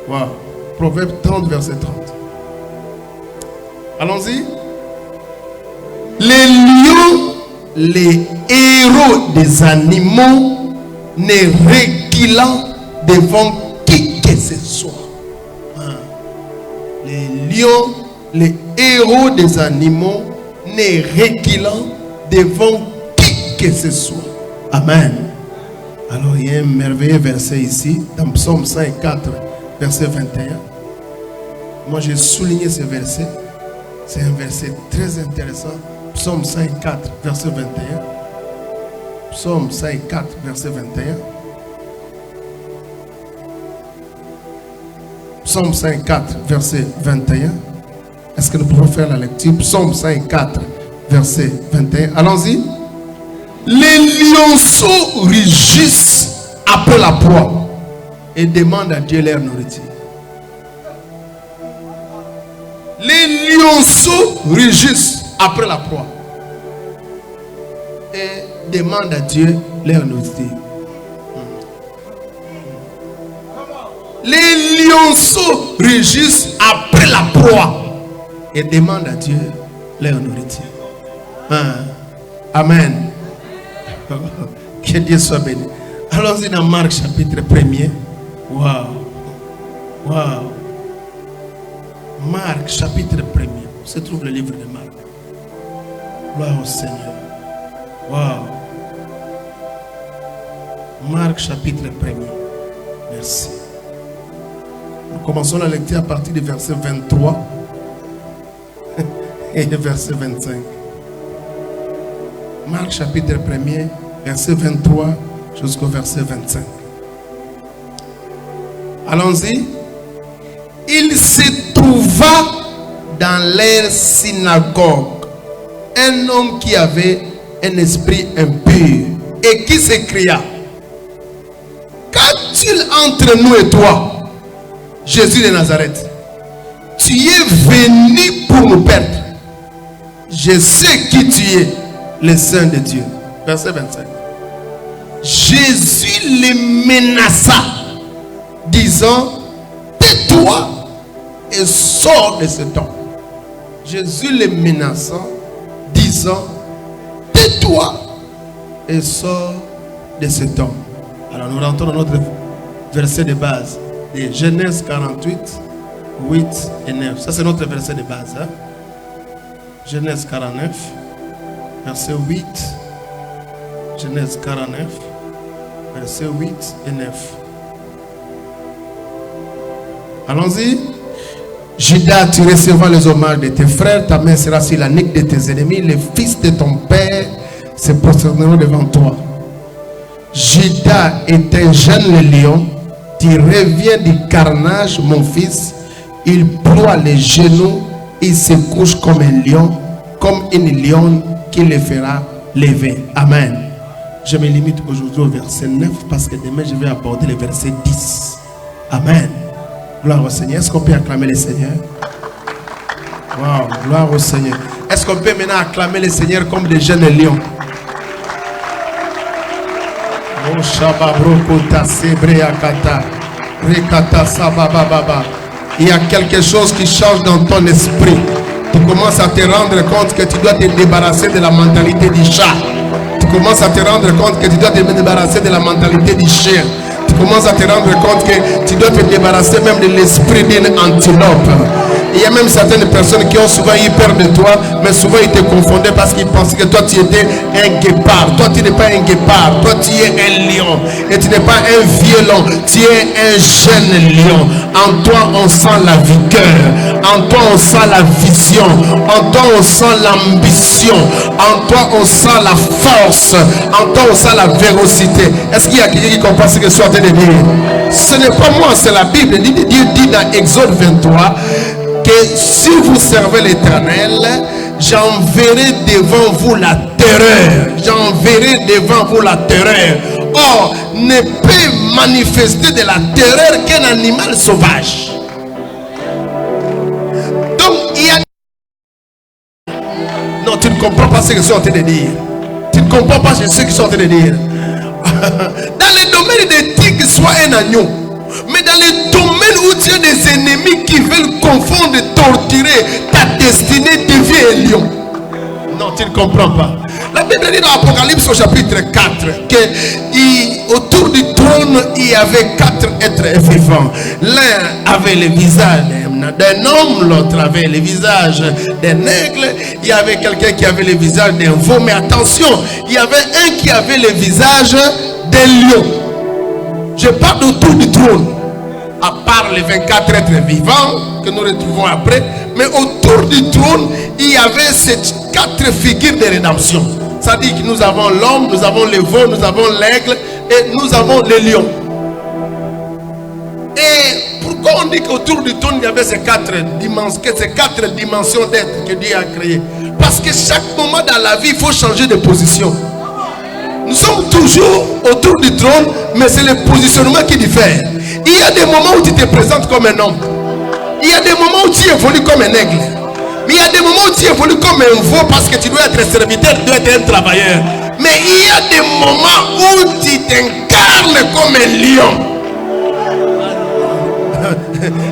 Wow. Proverbe 30, verset 30. Allons-y. Les lions, les héros des animaux, ne reculant devant qui que ce soit. Les lions, les héros des animaux, ne reculant devant qui que ce soit. Amen. Alors il y a un merveilleux verset ici, dans Psaume 104, verset 21. Moi j'ai souligné ce verset. C'est un verset très intéressant. Psaume 104, verset 21. Psaume 104, verset 21. Psaume 104, verset 21. Est-ce que nous pouvons faire la lecture? Psaume 104, verset 21. Allons-y. Les lionceaux rugissent après la proie et demandent à Dieu leur nourriture. Les lionceaux rugissent après la proie et demandent à Dieu leur nourriture. Les lionceaux rugissent après la proie et demandent à Dieu leur nourriture. Amen. Que Dieu soit béni. Allons-y dans Marc chapitre 1er. Wow. Marc chapitre 1er. Où se trouve le livre de Marc? Gloire au Seigneur. Wow. Marc chapitre 1er. Merci. Nous commençons la lecture à partir du verset 23 et le verset 25. Marc chapitre 1er, verset 23 jusqu'au verset 25. Allons-y. Il se trouva dans leur synagogue un homme qui avait un esprit impur et qui s'écria: Qu'a-t-il entre nous et toi, Jésus de Nazareth? Tu es venu pour nous perdre. Je sais qui tu es, le Saint de Dieu. Verset 25. Jésus les menaça, disant: tais-toi et sors de cet homme. Jésus les menaçant, disant: tais-toi et sors de cet homme. Alors nous rentrons dans notre verset de base de Genèse 48, 8 et 9. Ça c'est notre verset de base. Genèse 49, verset 8. Genèse 49, verset 8 et 9. Allons-y. Judas, tu recevras les hommages de tes frères, ta main sera sur la nuque de tes ennemis, les fils de ton père se prosterneront devant toi. Judas est un jeune lion, tu reviens du carnage, mon fils. Il ploie les genoux, il se couche comme un lion, comme une lionne qui le fera lever. Amen. Je me limite aujourd'hui au verset 9 parce que demain je vais aborder le verset 10. Amen. Gloire au Seigneur. Est-ce qu'on peut acclamer le Seigneur? Wow, gloire au Seigneur. Est-ce qu'on peut maintenant acclamer le Seigneur comme des jeunes lions? Il y a quelque chose qui change dans ton esprit. Tu commences à te rendre compte que tu dois te débarrasser de la mentalité du chat. Tu commences à te rendre compte que tu dois te débarrasser de la mentalité du chien. Tu commences à te rendre compte que tu dois te débarrasser même de l'esprit d'une antilope. Il y a même certaines personnes qui ont souvent eu peur de toi, mais souvent ils te confondaient parce qu'ils pensaient que toi tu étais un guépard. Toi tu n'es pas un guépard, toi tu es un lion. Et tu n'es pas un violon, tu es un jeune lion. En toi on sent la vigueur, en toi on sent la vision, en toi on sent l'ambition, en toi on sent la force, en toi on sent la véracité. Est-ce qu'il y a quelqu'un qui comprend ce que je suis en train de dire? Ce n'est pas moi, c'est la Bible. Dieu dit dans Exode 23 que si vous servez l'Éternel, j'enverrai devant vous la terreur. J'enverrai devant vous la terreur. Or, ne peut manifester de la terreur qu'un animal sauvage. Donc, il y a... Non, tu ne comprends pas ce que je suis en train de dire. Tu ne comprends pas ce que je suis en train de dire. Dans le domaine d'éthique, sois un agneau. Mais dans le domaine où tu as des ennemis qui veulent confondre et torturer ta destinée, deviens un lion. Non, tu ne comprends pas. La Bible dit dans l'Apocalypse au chapitre 4 que autour du trône il y avait 4 êtres vivants. L'un avait le visage d'un homme, l'autre avait le visage d'un aigle, il y avait quelqu'un qui avait le visage d'un veau. Mais attention, il y avait un qui avait le visage d'un lion. Je parle autour du trône, à part les 24 êtres vivants que nous retrouvons après, mais autour du trône il y avait ces 4 figures de rédemption. Ça dit que nous avons l'homme, nous avons le veau, nous avons l'aigle et nous avons le lion. Et pourquoi on dit qu'autour du trône il y avait ces 4 dimensions d'être que Dieu a créées? Parce que chaque moment dans la vie il faut changer de position. Nous sommes toujours autour du trône, mais c'est le positionnement qui diffère. Il y a des moments où tu te présentes comme un homme, il y a des moments où tu évolues comme un aigle, mais il y a des moments où tu évolues comme un veau parce que tu dois être serviteur, tu dois être un travailleur. Mais il y a des moments où tu t'incarnes comme un lion.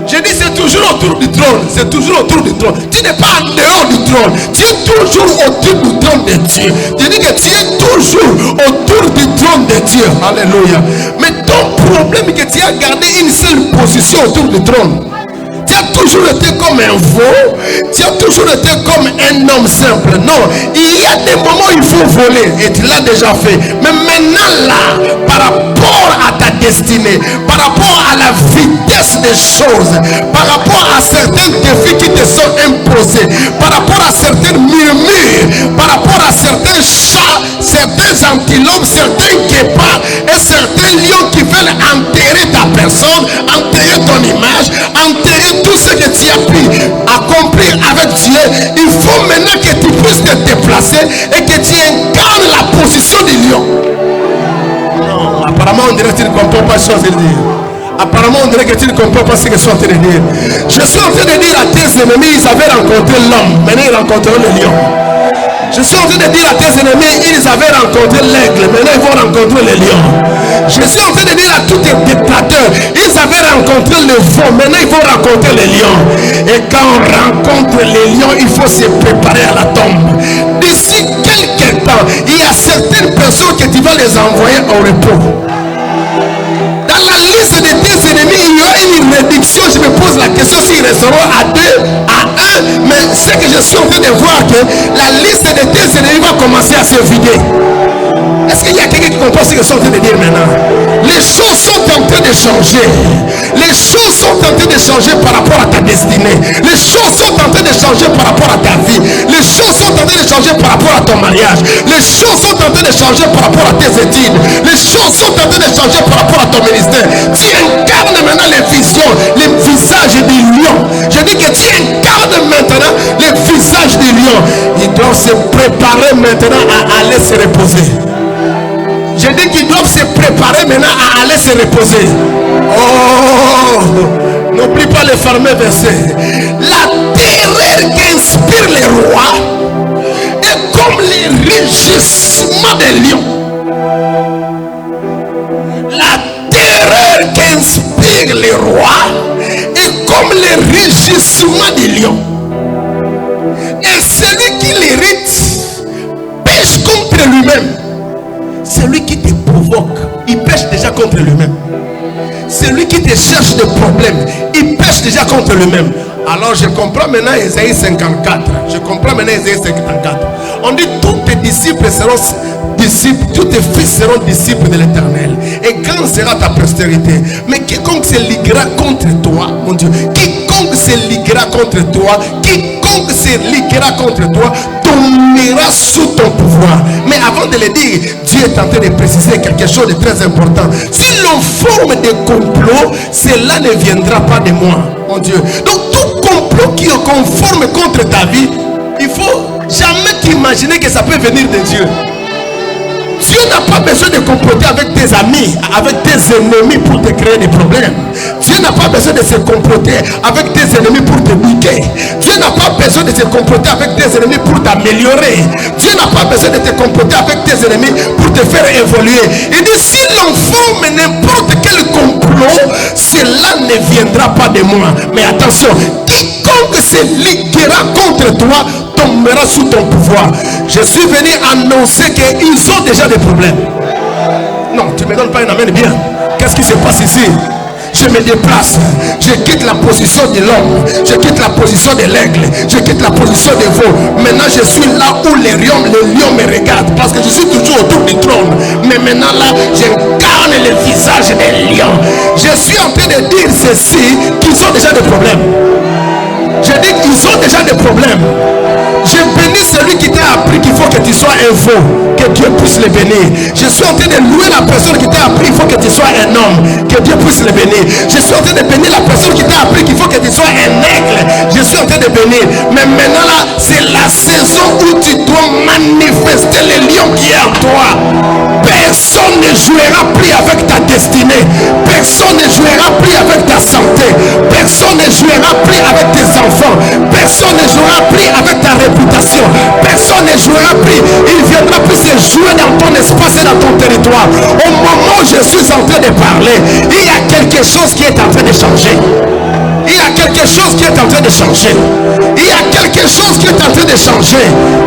Je dis c'est toujours autour du trône. C'est toujours autour du trône. Tu n'es pas en dehors du trône. Tu es toujours autour du trône de Dieu. Je dis que tu es toujours autour du trône de Dieu. Alléluia. Mais ton problème est que tu as gardé une seule position autour du trône. Tu as toujours été comme un veau. Tu as toujours été comme un homme simple. Non, il y a des moments où il faut voler. Et tu l'as déjà fait. Mais maintenant là, par rapport à ta destinée, par rapport à la vitesse des choses, par rapport à certains défis qui te sont imposés, par rapport à certains murmures, par rapport à certains chats, certains antilopes, certains guépards et certains lions qui veulent enterrer ta personne, enterrer ton image, enterrer tout ce que tu as pu accomplir avec Dieu, il faut maintenant que tu puisses te déplacer et que tu incarnes la position du lion. Non, apparemment on dirait que tu ne comprends pas ce que je veux dire. Apparemment on dirait que tu ne comprends pas ce que je suis en train de dire. Je suis en train de dire à tes ennemis, ils avaient rencontré l'homme, maintenant ils rencontreront le lion. Je suis en train de dire à tes ennemis, ils avaient rencontré l'aigle, maintenant ils vont rencontrer le lion. Je suis en train de dire à tous tes détracteurs, ils avaient rencontré le veau, maintenant ils vont rencontrer le lion. Et quand on rencontre les lions, il faut se préparer à la tombe. D'ici quelques temps, il y a certaines personnes que tu vas les envoyer au repos. Dans la liste de tes ennemis, il y a une réduction. Je me pose la question s'ils resteront à 2, à 1. Mais ce que je suis en train de voir, que la liste de tes ennemis va commencer à se vider. Est-ce qu'il y a quelqu'un qui comprend ce que je suis en train de dire maintenant? Les choses sont en train de changer. Les choses sont en train de changer par rapport à ta destinée. Les choses sont en train de changer par rapport à ta vie. Les choses sont en train de changer par rapport à ton mariage. Les choses sont en train de changer par rapport à tes études. Les choses sont en train de changer par rapport à ton ministère. Tu incarnes maintenant les visions, les visages du lion. Je dis que tu incarnes maintenant les visages du lion. Ils doivent se préparer maintenant à aller se reposer. Je dis qu'ils doivent se préparer maintenant à aller se reposer. Oh, n'oublie pas le fameux verset. La terreur qu'inspire les rois est comme les rugissements des lions. La terreur qu'inspire les rois est comme les rugissements des lions. Et celui qui l'hérite pêche contre lui-même. Celui qui te provoque, il pêche déjà contre lui-même. Celui qui te cherche des problèmes, il pêche déjà contre lui-même. Alors je comprends maintenant Ésaïe 54. Je comprends maintenant Ésaïe 54. On dit tous tes disciples seront disciples, tous tes fils seront disciples de l'Éternel. Et grande sera ta postérité. Mais quiconque se liguera contre toi, mon Dieu, quiconque se liguera contre toi, quiconque se liguera contre toi, tombera sous ton pouvoir. Mais avant de le dire, Dieu est en train de préciser quelque chose de très important. Si l'on forme des complots, cela ne viendra pas de moi, mon Dieu. Donc tout complot qui est conforme contre ta vie, il faut jamais t'imaginer que ça peut venir de Dieu. Dieu n'a pas besoin de comploter avec tes amis, avec tes ennemis pour te créer des problèmes. Dieu n'a pas besoin de se comploter avec tes ennemis pour te buter. Dieu n'a pas besoin de se comploter avec tes ennemis pour t'améliorer. Dieu n'a pas besoin de te comploter avec tes ennemis pour te faire évoluer. Il dit, si l'on forme n'importe quel complot, cela ne viendra pas de moi. Mais attention, quiconque se liguera contre toi tombera sous ton pouvoir. Je suis venu annoncer qu'ils ont déjà des problèmes. Non, tu ne me donnes pas un amen bien. Qu'est-ce qui se passe ici? Je me déplace, je quitte la position de l'homme, je quitte la position de l'aigle, je quitte la position de veau. Maintenant je suis là où les lions me regardent, parce que je suis toujours autour du trône. Mais maintenant là, j'incarne le visage des lions. Je suis en train de dire ceci, qu'ils ont déjà des problèmes. Je dis qu'ils ont déjà des problèmes. Je bénis celui qui t'a appris qu'il faut que tu sois un veau, que Dieu puisse le bénir. Je suis en train de louer la personne qui t'a appris qu'il faut que tu sois un homme, que Dieu puisse le bénir. Je suis en train de bénir la personne qui t'a appris qu'il faut que tu sois un aigle. Je suis en train de bénir. Mais maintenant là, c'est la saison où tu dois manifester le lion qui est en toi. Personne ne jouera plus avec ta destinée. Personne ne jouera plus avec ta santé. Personne ne jouera plus avec tes enfants. Personne ne jouera plus avec ta réputation. Personne ne jouera plus. Il viendra plus se jouer dans ton espace et dans ton territoire. Au moment où je suis en train de parler, il y a quelque chose qui est en train de changer. Il y a quelque chose qui est en train de changer. Il y a quelque chose qui est en train de changer.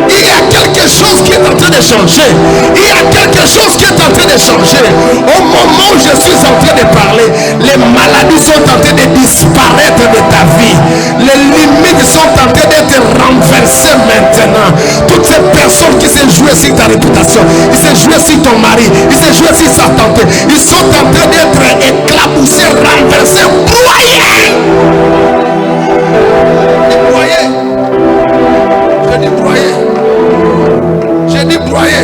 Il y a quelque chose qui est en train de changer. Il y a quelque chose qui est en train de changer. Au moment où je suis en train de parler, les maladies sont en train de disparaître de ta vie. Les limites sont en train d'être renversées maintenant. Toutes ces personnes qui se jouent sur ta réputation, ils se jouent sur ton mari, ils se jouent sur sa tante, ils sont en train d'être éclaboussés, renversés, broyés. Broyés. Je dis broyé. Je dis broyé.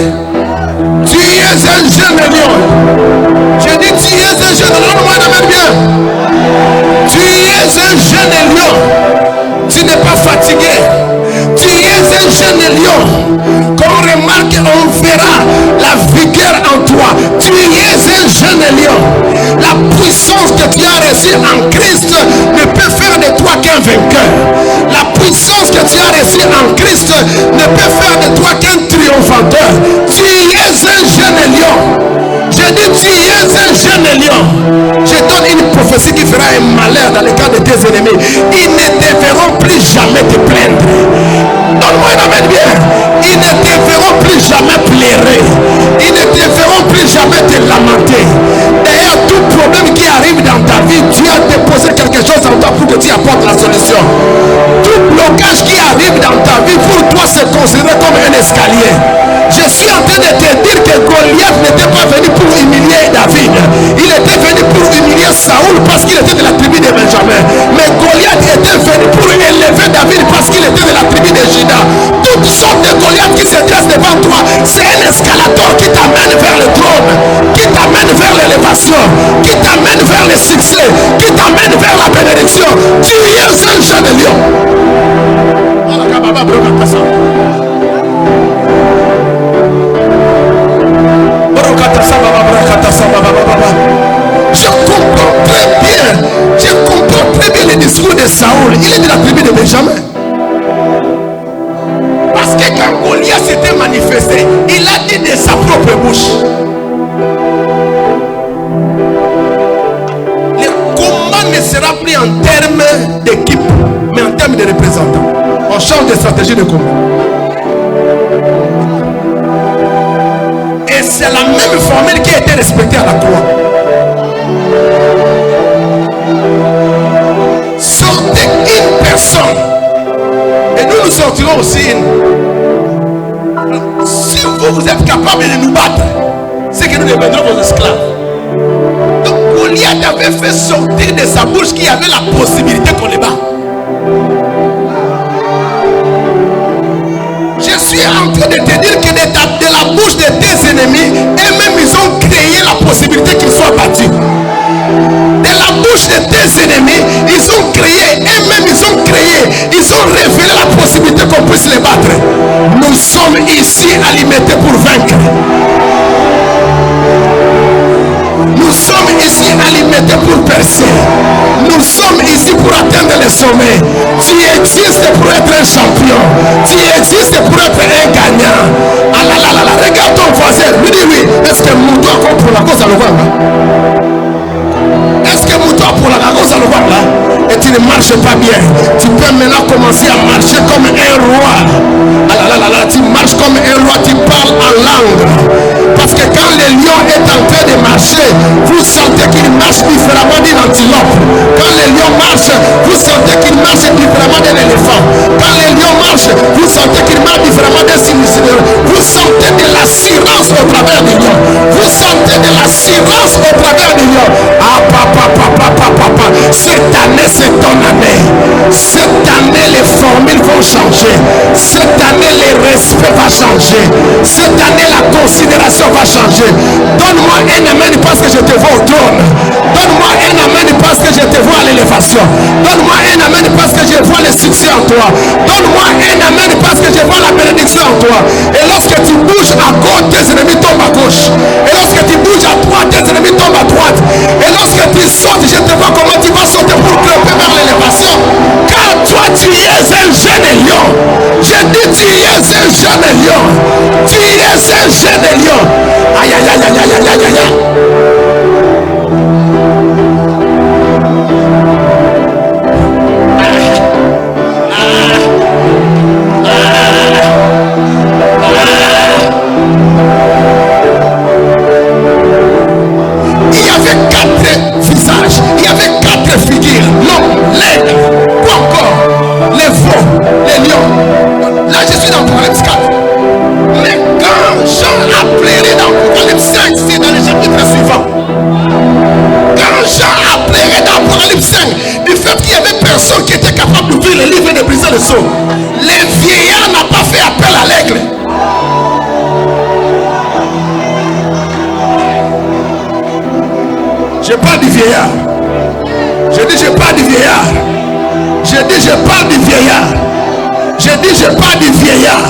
Tu es un jeune lion. Je dis tu es un jeune lion. Moi je m'aime bien. Tu es un jeune lion. Tu n'es pas fatigué. Tu es un jeune lion. Quand on remarque, on verra la vigueur en toi. Tu es un jeune lion. La puissance que tu as reçue en Christ ne peut faire de toi qu'un vainqueur. La puissance que tu as reçue en Christ ne peut faire de toi qu'un triomphateur. Tu es un jeune lion. Je dis tu es un jeune lion. Je donne une prophétie qui fera un malheur dans le cas de tes ennemis. Ils ne devront plus jamais te plaindre. Donne-moi un amen bien. Ils ne te verront plus jamais pleurer. Ils ne te verront plus jamais te lamenter. D'ailleurs, tout problème qui arrive dans ta vie, Dieu a déposé quelque chose en toi pour que tu apportes la solution. Tout blocage qui arrive dans ta vie, pour toi, c'est considéré comme un escalier. Je suis en train de te dire que Goliath n'était pas venu pour humilier David. Il était venu pour humilier Saoul parce qu'il était de la tribu de Benjamin. Mais Goliath était venu pour élever David parce qu'il était de la tribu de Juda. Toutes sortes de Goliath qui se dressent devant toi, c'est un escalator qui t'amène vers le trône, qui t'amène vers l'élévation, qui t'amène vers le succès, qui t'amène vers la bénédiction. Tu es un jeune lion. Je comprends très bien le discours de Saoul. Il est de la tribu de Benjamin. Parce que quand Goliath s'était manifesté, il a dit de sa propre bouche, le combat ne sera plus en termes d'équipe, mais en termes de représentants. On change de stratégie de combat. Et c'est la même formule qui a été respectée à la croix. Sortez une personne et nous sortirons aussi une. Si vous êtes capable de nous battre, c'est que nous deviendrons vos esclaves. Donc Goliath avait fait sortir de sa bouche qu'il y avait la possibilité qu'on les bat. Je suis en train de te dire que de la bouche de tes ennemis, eux-mêmes ils ont créé la possibilité qu'ils soient battus. De la bouche de tes ennemis, ils ont créé, eux-mêmes ils ont créé, ils ont révélé la possibilité qu'on puisse les battre. Nous sommes ici alimentés pour vaincre. Nous sommes ici alimentés pour percer. Nous sommes sommet. Tu existes pour être un champion. Tu existes pour être un gagnant. Ah là là là là, regarde ton voisin. Lui dit oui. Est-ce que mon doigt compte pour la cause à le voir là? Est-ce que mon doigt pour la cause à le voir là? Et tu ne marches pas bien. Tu peux maintenant commencer à marcher comme un roi. Ah là là là là, tu marches comme un roi, tu parles en langue. Parce que quand le lion est en train de marcher, vous sentez qu'il marche différemment d'une antilope. Quand le lion marche, vous sentez qu'il marche différemment d'un éléphant. Quand le lion marche, vous sentez qu'il marche différemment d'un cynicien. Vous sentez de l'assurance au travers du lion. Vous sentez de l'assurance au travers du lion. Ah papa, papa, papa, papa. Cette année, c'est ton année. Cette année, les formules vont changer. Cette année, le respect va changer. Cette année, la considération va changer. Donne-moi un amen parce que je te vois au trône. Donne-moi un amen parce que je te vois à l'élévation. Donne-moi un amen parce que je vois le succès en toi. Donne-moi un amen parce que je vois la bénédiction en toi. Et lorsque tu bouges à gauche, tes ennemis tombent à gauche. Et lorsque tu bouges à droite, tes ennemis tombent à droite. Et lorsque tu sautes, je te vois comment tu vas sauter pour grimper vers l'élévation. Car toi, tu es un jeune lion. Je dis, tu es un jeune lion. Tu es un jeune lion. Aïe, aïe, aïe, aïe, aïe, aïe, aïe, aïe. Il y avait 4 visages, il y avait 4 figures. L'homme, l'aigle, quoi encore? Les veaux, les lions. Là, je suis dans Apocalypse 4. Mais quand Jean a pleuré dans Apocalypse 5, c'est dans le chapitre suivant. Quand Jean a pleuré dans Apocalypse 5, du fait qu'il y avait personne qui était capable d'ouvrir le livre et de briser le sceau, le vieillard n'a pas fait appel à l'aigle. Je parle du vieillard. Je dis je parle du vieillard. Je dis je parle du vieillard. Je dis je parle du vieillard.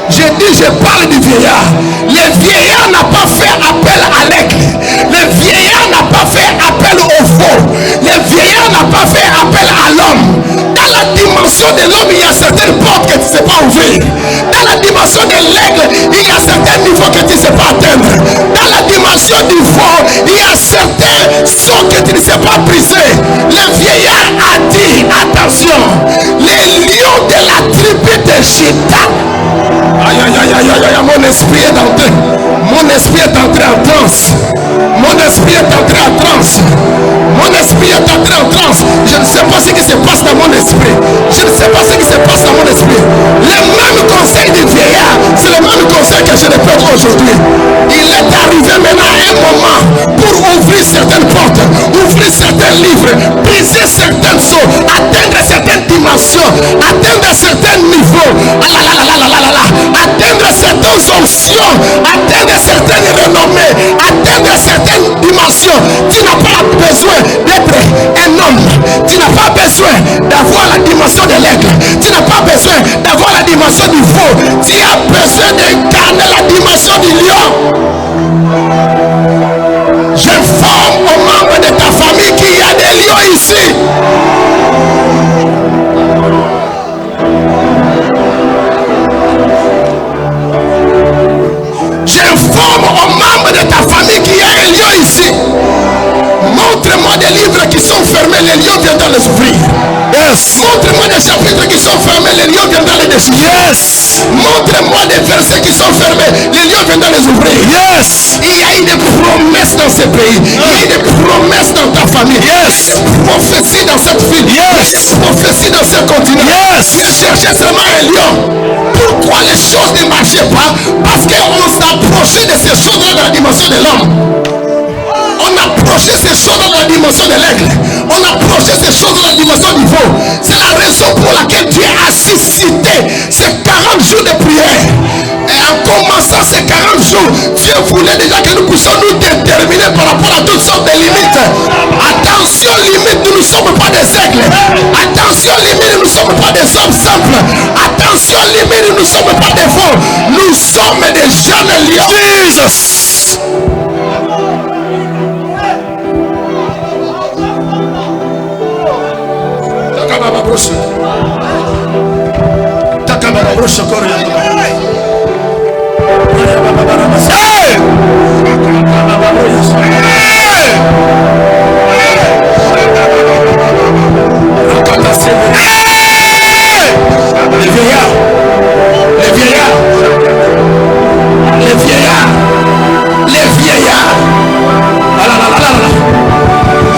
Je dis je parle du vieillard. Le vieillard n'a pas fait appel à l'aigle. Le vieillard n'a pas fait appel au veau. Le vieillard n'a pas fait appel à l'homme. Dans la dimension de l'homme, il y a certaines portes que tu ne sais pas ouvrir. Dans la dimension de l'aigle, il y a certains niveaux que tu ne sais pas atteindre. Dans la dimension du veau, il y a certains sons que tu ne sais pas briser. Le vieillard a dit, attention, les lions de la tribu de Juda. Aïe, aïe, aïe, aïe, aïe, aïe, mon esprit est entré. Mon esprit est entré en transe. Mon esprit est entré en transe. Mon esprit est entré en transe. Je ne sais pas ce qui se passe dans mon esprit. Je ne sais pas ce qui se passe dans mon esprit. Le même conseil du vieillard, c'est le même conseil que je répète aujourd'hui. Il est arrivé maintenant un moment pour ouvrir certaines portes, ouvrir certains livres, briser certaines sceaux, atteindre certaines dimensions, atteindre certains niveaux, atteindre certaines options, atteindre certaines renommées, atteindre certaines dimensions. Tu n'as pas besoin d'être un homme. Tu n'as pas besoin d'avoir la dimension de l'aigle. Tu n'as pas besoin d'avoir la dimension du veau. Tu as besoin d'incarner la dimension du lion. J'informe aux membres de ta famille qu'il y a des lions ici. J'informe aux membres de ta famille qu'il y a un lion ici. Montre-moi des livres qui sont fermés, les lions viendront les ouvrir. Yes. Montre-moi des chapitres qui sont fermés, les lions viendront les déchiffrer. Yes. Montre-moi des versets qui sont fermés, les lions viendront les ouvrir. Yes. Il y a eu des promesses dans ce pays. Il y a eu des promesses dans ta famille. Yes. Prophétie dans cette ville. Yes. Prophétie dans ce continent. Yes. Tu cherchais seulement un lion. Pourquoi les choses ne marchaient pas? Parce qu'on s'approchait de ces choses-là dans la dimension de l'homme. On approchait ces choses dans la dimension de l'aigle. On approchait ces choses dans la dimension du veau. C'est la raison pour laquelle Dieu a suscité ces 40 jours de prière. Et en commençant ces 40 jours, Dieu voulait déjà que nous puissions nous déterminer par rapport à toutes sortes de limites. Attention, limite, nous ne sommes pas des aigles. Attention, limite, nous ne sommes pas des hommes simples. Attention, limite, nous ne sommes pas des veaux. Nous sommes des jeunes lions. Jesus.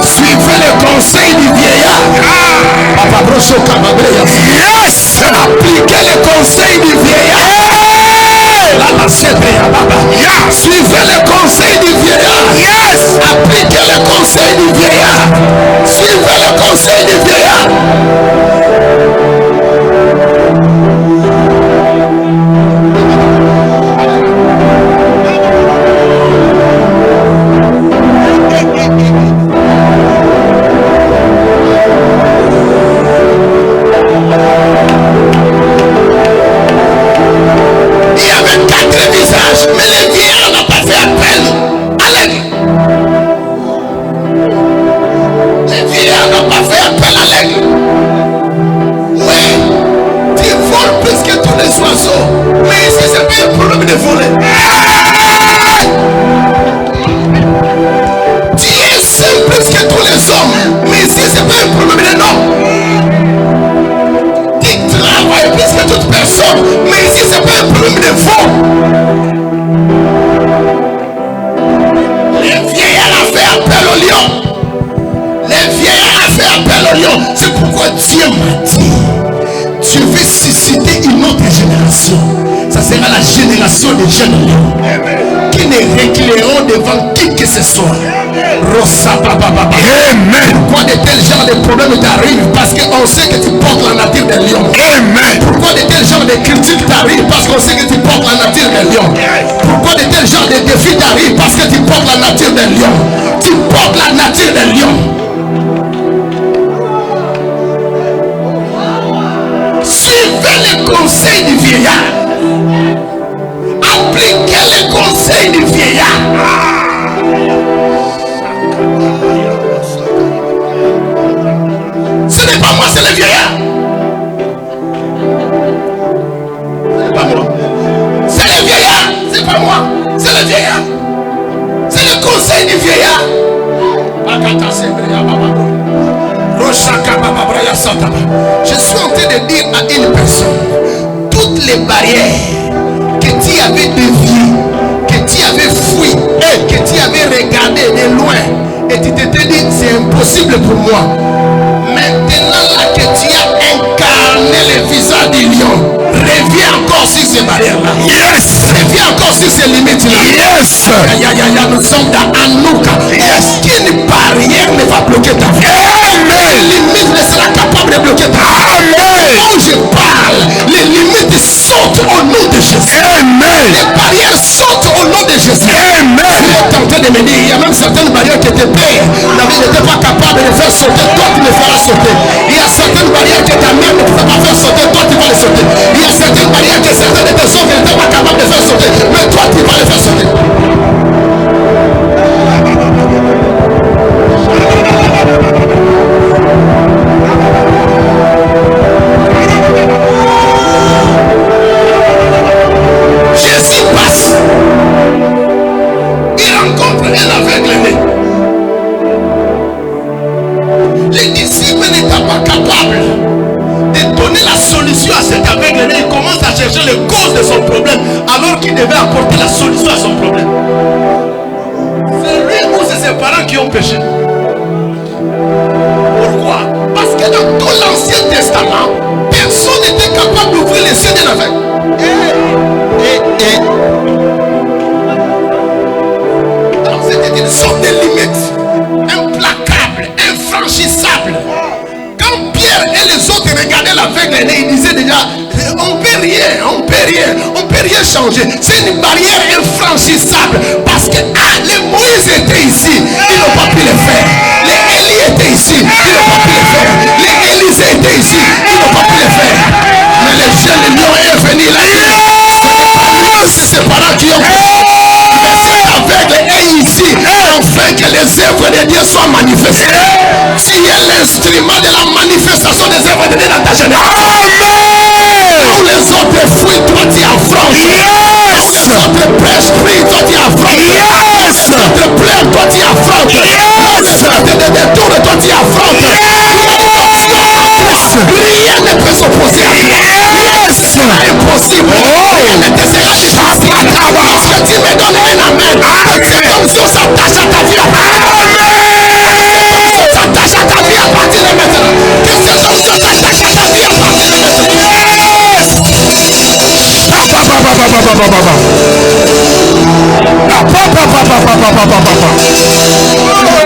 Suivez le conseil du vieillard. Yes. Appliquez le conseil du vieillard. Suivez le conseil du vieillard. Yes. Appliquez le conseil du vieillard. Suivez le conseil du vieillard. Il y avait 4 visages, mais les vieillards n'ont pas fait appel à l'aigle. Les vieillards n'ont pas fait appel à l'aigle. Oui, tu voles plus que tous les oiseaux. Mais ici, c'est pas un problème de voler. Tu es seul plus que tous les hommes. Mais ici, c'est pas un problème de nom. Tu travailles plus que toute personne. Mais ici, c'est pas un problème de fond. Les vieillards ont fait appel au lion. Les vieillards ont fait appel au lion. C'est pourquoi Dieu m'a dit, Dieu veut susciter une autre génération. Ça sera la génération des jeunes lions qui ne reculeront devant qui que ce soit. Amen. Pourquoi de tels genres de problèmes t'arrivent? Parce qu'on sait que tu portes la nature des lions. Amen. Pourquoi de tels genres de critiques t'arrivent? Parce qu'on sait que tu portes la nature des lions. Pourquoi de tels genres de défis t'arrivent? Parce que tu portes la nature des lions. Tu portes la nature des lions. Suivez le conseil du vieillard. Appliquez le conseil du vieillard. Ce n'est pas moi, c'est le vieillard. C'est pas moi. C'est le vieillard. C'est pas moi. C'est le vieillard. C'est le conseil du vieillard. Je suis en train de dire à une personne, toutes les barrières que tu avais déviées, que tu avais fui, que tu avais regardé de loin, et tu t'étais dit c'est impossible pour moi. Maintenant là que tu as incarné le visage du lion, reviens encore sur ces barrières-là. Yes. Reviens encore sur ces limites-là. Yes. Nous sommes dans Anouka. Yes. Aucune barrière ne va bloquer ta vie. Amen. Les limites ne sera capable de bloquer ta vie. Amen. Quand je parle, les limites sautent au nom de Jésus. Amen. Les barrières sautent au nom de Jésus. Amen. Tu es en train de me dire, il y a même certaines barrières que tes pères n'étaient pas capables de faire sauter. Toi, tu les feras sauter. Il y a certaines barrières que ta mère ne pouvait pas faire sauter. Toi, tu vas les sauter. Il y a certaines barrières que certains de tes hommes n'étaient pas capables de faire sauter. Mais toi, tu vas les faire sauter. Jésus passe. Il rencontre un aveugle-né. Les disciples n'étaient pas capables de donner la solution à cet aveugle-né. Il commence à chercher les causes de son problème alors qu'il devait apporter la solution à son problème. C'est lui ou c'est ses parents qui ont péché. Pourquoi? Parce que dans tout l'Ancien Testament, personne n'était capable d'ouvrir les yeux d'un aveugle. Donc c'était une sorte de limite implacable, infranchissable. Quand Pierre et les autres regardaient l'aveugle, ils disaient déjà, on peut rien changer. C'est une barrière infranchissable. Parce que les Moïse étaient ici, ils n'ont pas pu le faire. Les Élie étaient ici, ils n'ont pas pu le faire. Les Élisée étaient ici, ils n'ont pas pu le faire. Mais les jeunes lions est venu là. C'est ses parents qui ont fait. Mais cet aveugle est ici afin que les œuvres de Dieu soient manifestées. Tu es l'instrument de la manifestation manifestation des œuvres de Dieu dans ta génération. Où les autres fuient, toi tu affrontes. Les autres prêchent, prient, toi tu affrontes. Les autres pleurent, toi tu affrontes. Les autres te détournent, toi tu affrontes. Rien ne peut s'opposer à toi. C'est impossible. Rien ne te sera difficile. Parce que tu me donnes un amen. C'est comme si on s'attache à ta vie. S'attache à ta vie à partir de maintenant. Que cet homme s'attache à ta vie à partir de maintenant.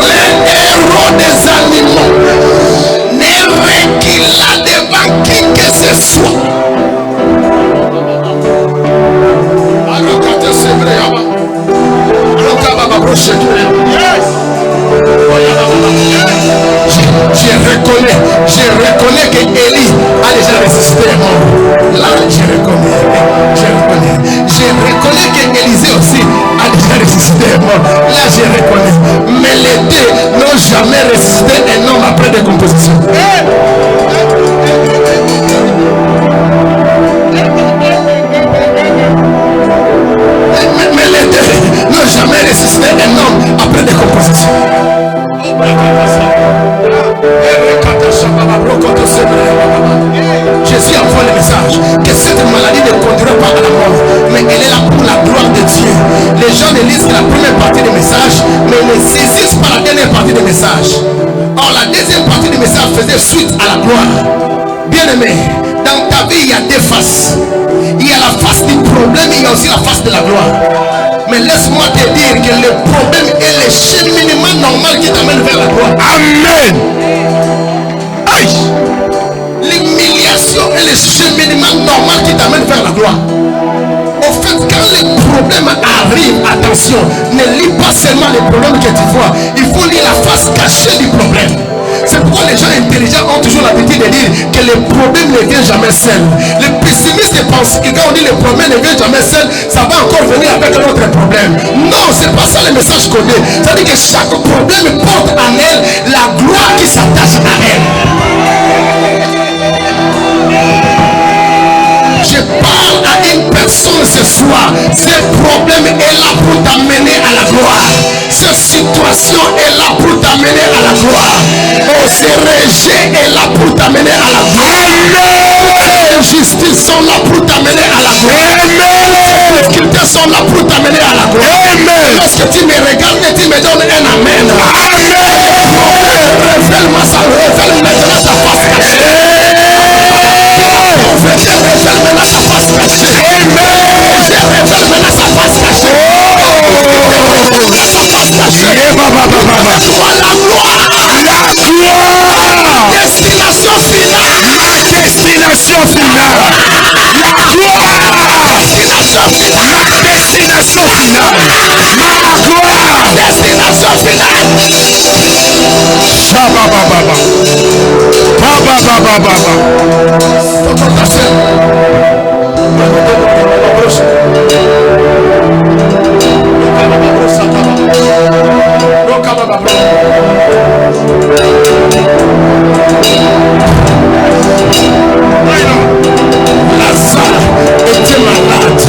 Les héros des animaux ne reculent devant qui que ce soit. Je reconnais que Élie a déjà résisté à mort. Là, je reconnais que Élisée aussi a déjà résisté à mort. Là, je reconnais. Mais les deux n'ont jamais résisté un homme après décomposition. Mais les deux n'ont jamais résisté un homme après décomposition. Jésus envoie le message que cette maladie ne conduira pas à la mort, mais elle est là pour la gloire de Dieu. Les gens ne lisent que la première partie du message, mais ne saisissent pas la dernière partie du message. Or la deuxième partie du message faisait suite à la gloire. Bien aimé, dans ta vie il y a deux faces. Il y a la face du problème, il y a aussi la face de la gloire. Mais laisse-moi te dire que le problème est le cheminement normal qui t'amène vers la gloire. Amen. Aïe. L'humiliation est le cheminement normal qui t'amène vers la gloire. Au fait, quand les problèmes arrivent, attention, ne lis pas seulement les problèmes que tu vois. Il faut lire la face cachée du problème. C'est pourquoi les gens intelligents ont toujours l'habitude de dire que les problèmes ne viennent jamais seuls. Les pessimistes pensent que quand on dit les problèmes ne viennent jamais seuls, ça va encore venir avec un autre problème. Non, c'est pas ça le message qu'on dit. Ça veut dire que chaque problème porte en elle la gloire qui s'attache à elle. Je parle à une personne ce soir. Ce problème est là pour t'amener à la gloire. Cette situation est là pour t'amener à la gloire. Oh, ce rejet est là pour t'amener à la gloire. Les injustices sont là pour t'amener à la gloire. Les difficultés sont là pour t'amener à la gloire. Lorsque tu me regardes et tu me donnes un amen. Révèle-moi ça. Révèle maintenant ta face cachée. Révèle maintenant sa face cachée. Je révèle maintenant sa face cachée. Sa face cachée. La gloire. Destination finale. Destination finale. La gloire. Destination finale. Destination finale. Ma gloire. Destination finale. Shabababa. Babababa. Lazare était malade.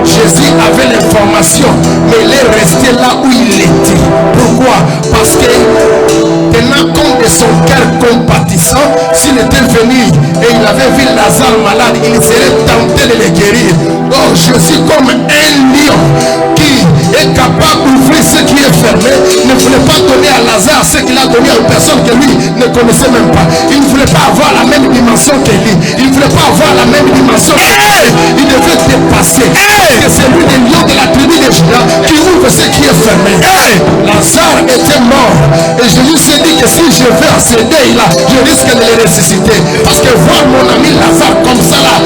Jésus avait l'information, mais il est resté là où il était. Pourquoi? Parce que tenant compte de son cœur compatissant, s'il était venu et il avait vu Lazare malade, il serait tenté de le guérir. Oh, je suis comme un lion qui est capable d'ouvrir ce qui est fermé. Ne voulait pas donner à Lazare ce qu'il a donné à une personne que lui ne connaissait même pas. Il ne voulait pas avoir la même dimension que lui. Il ne voulait pas avoir la même dimension. Il devait dépasser. Que c'est lui le lion de la tribu de Juda qui ouvre ce qui est fermé. Lazare était mort. Et Jésus s'est dit que si je vais à ce deuil-là, je risque de le ressusciter. Parce que voir mon ami Lazare comme ça là,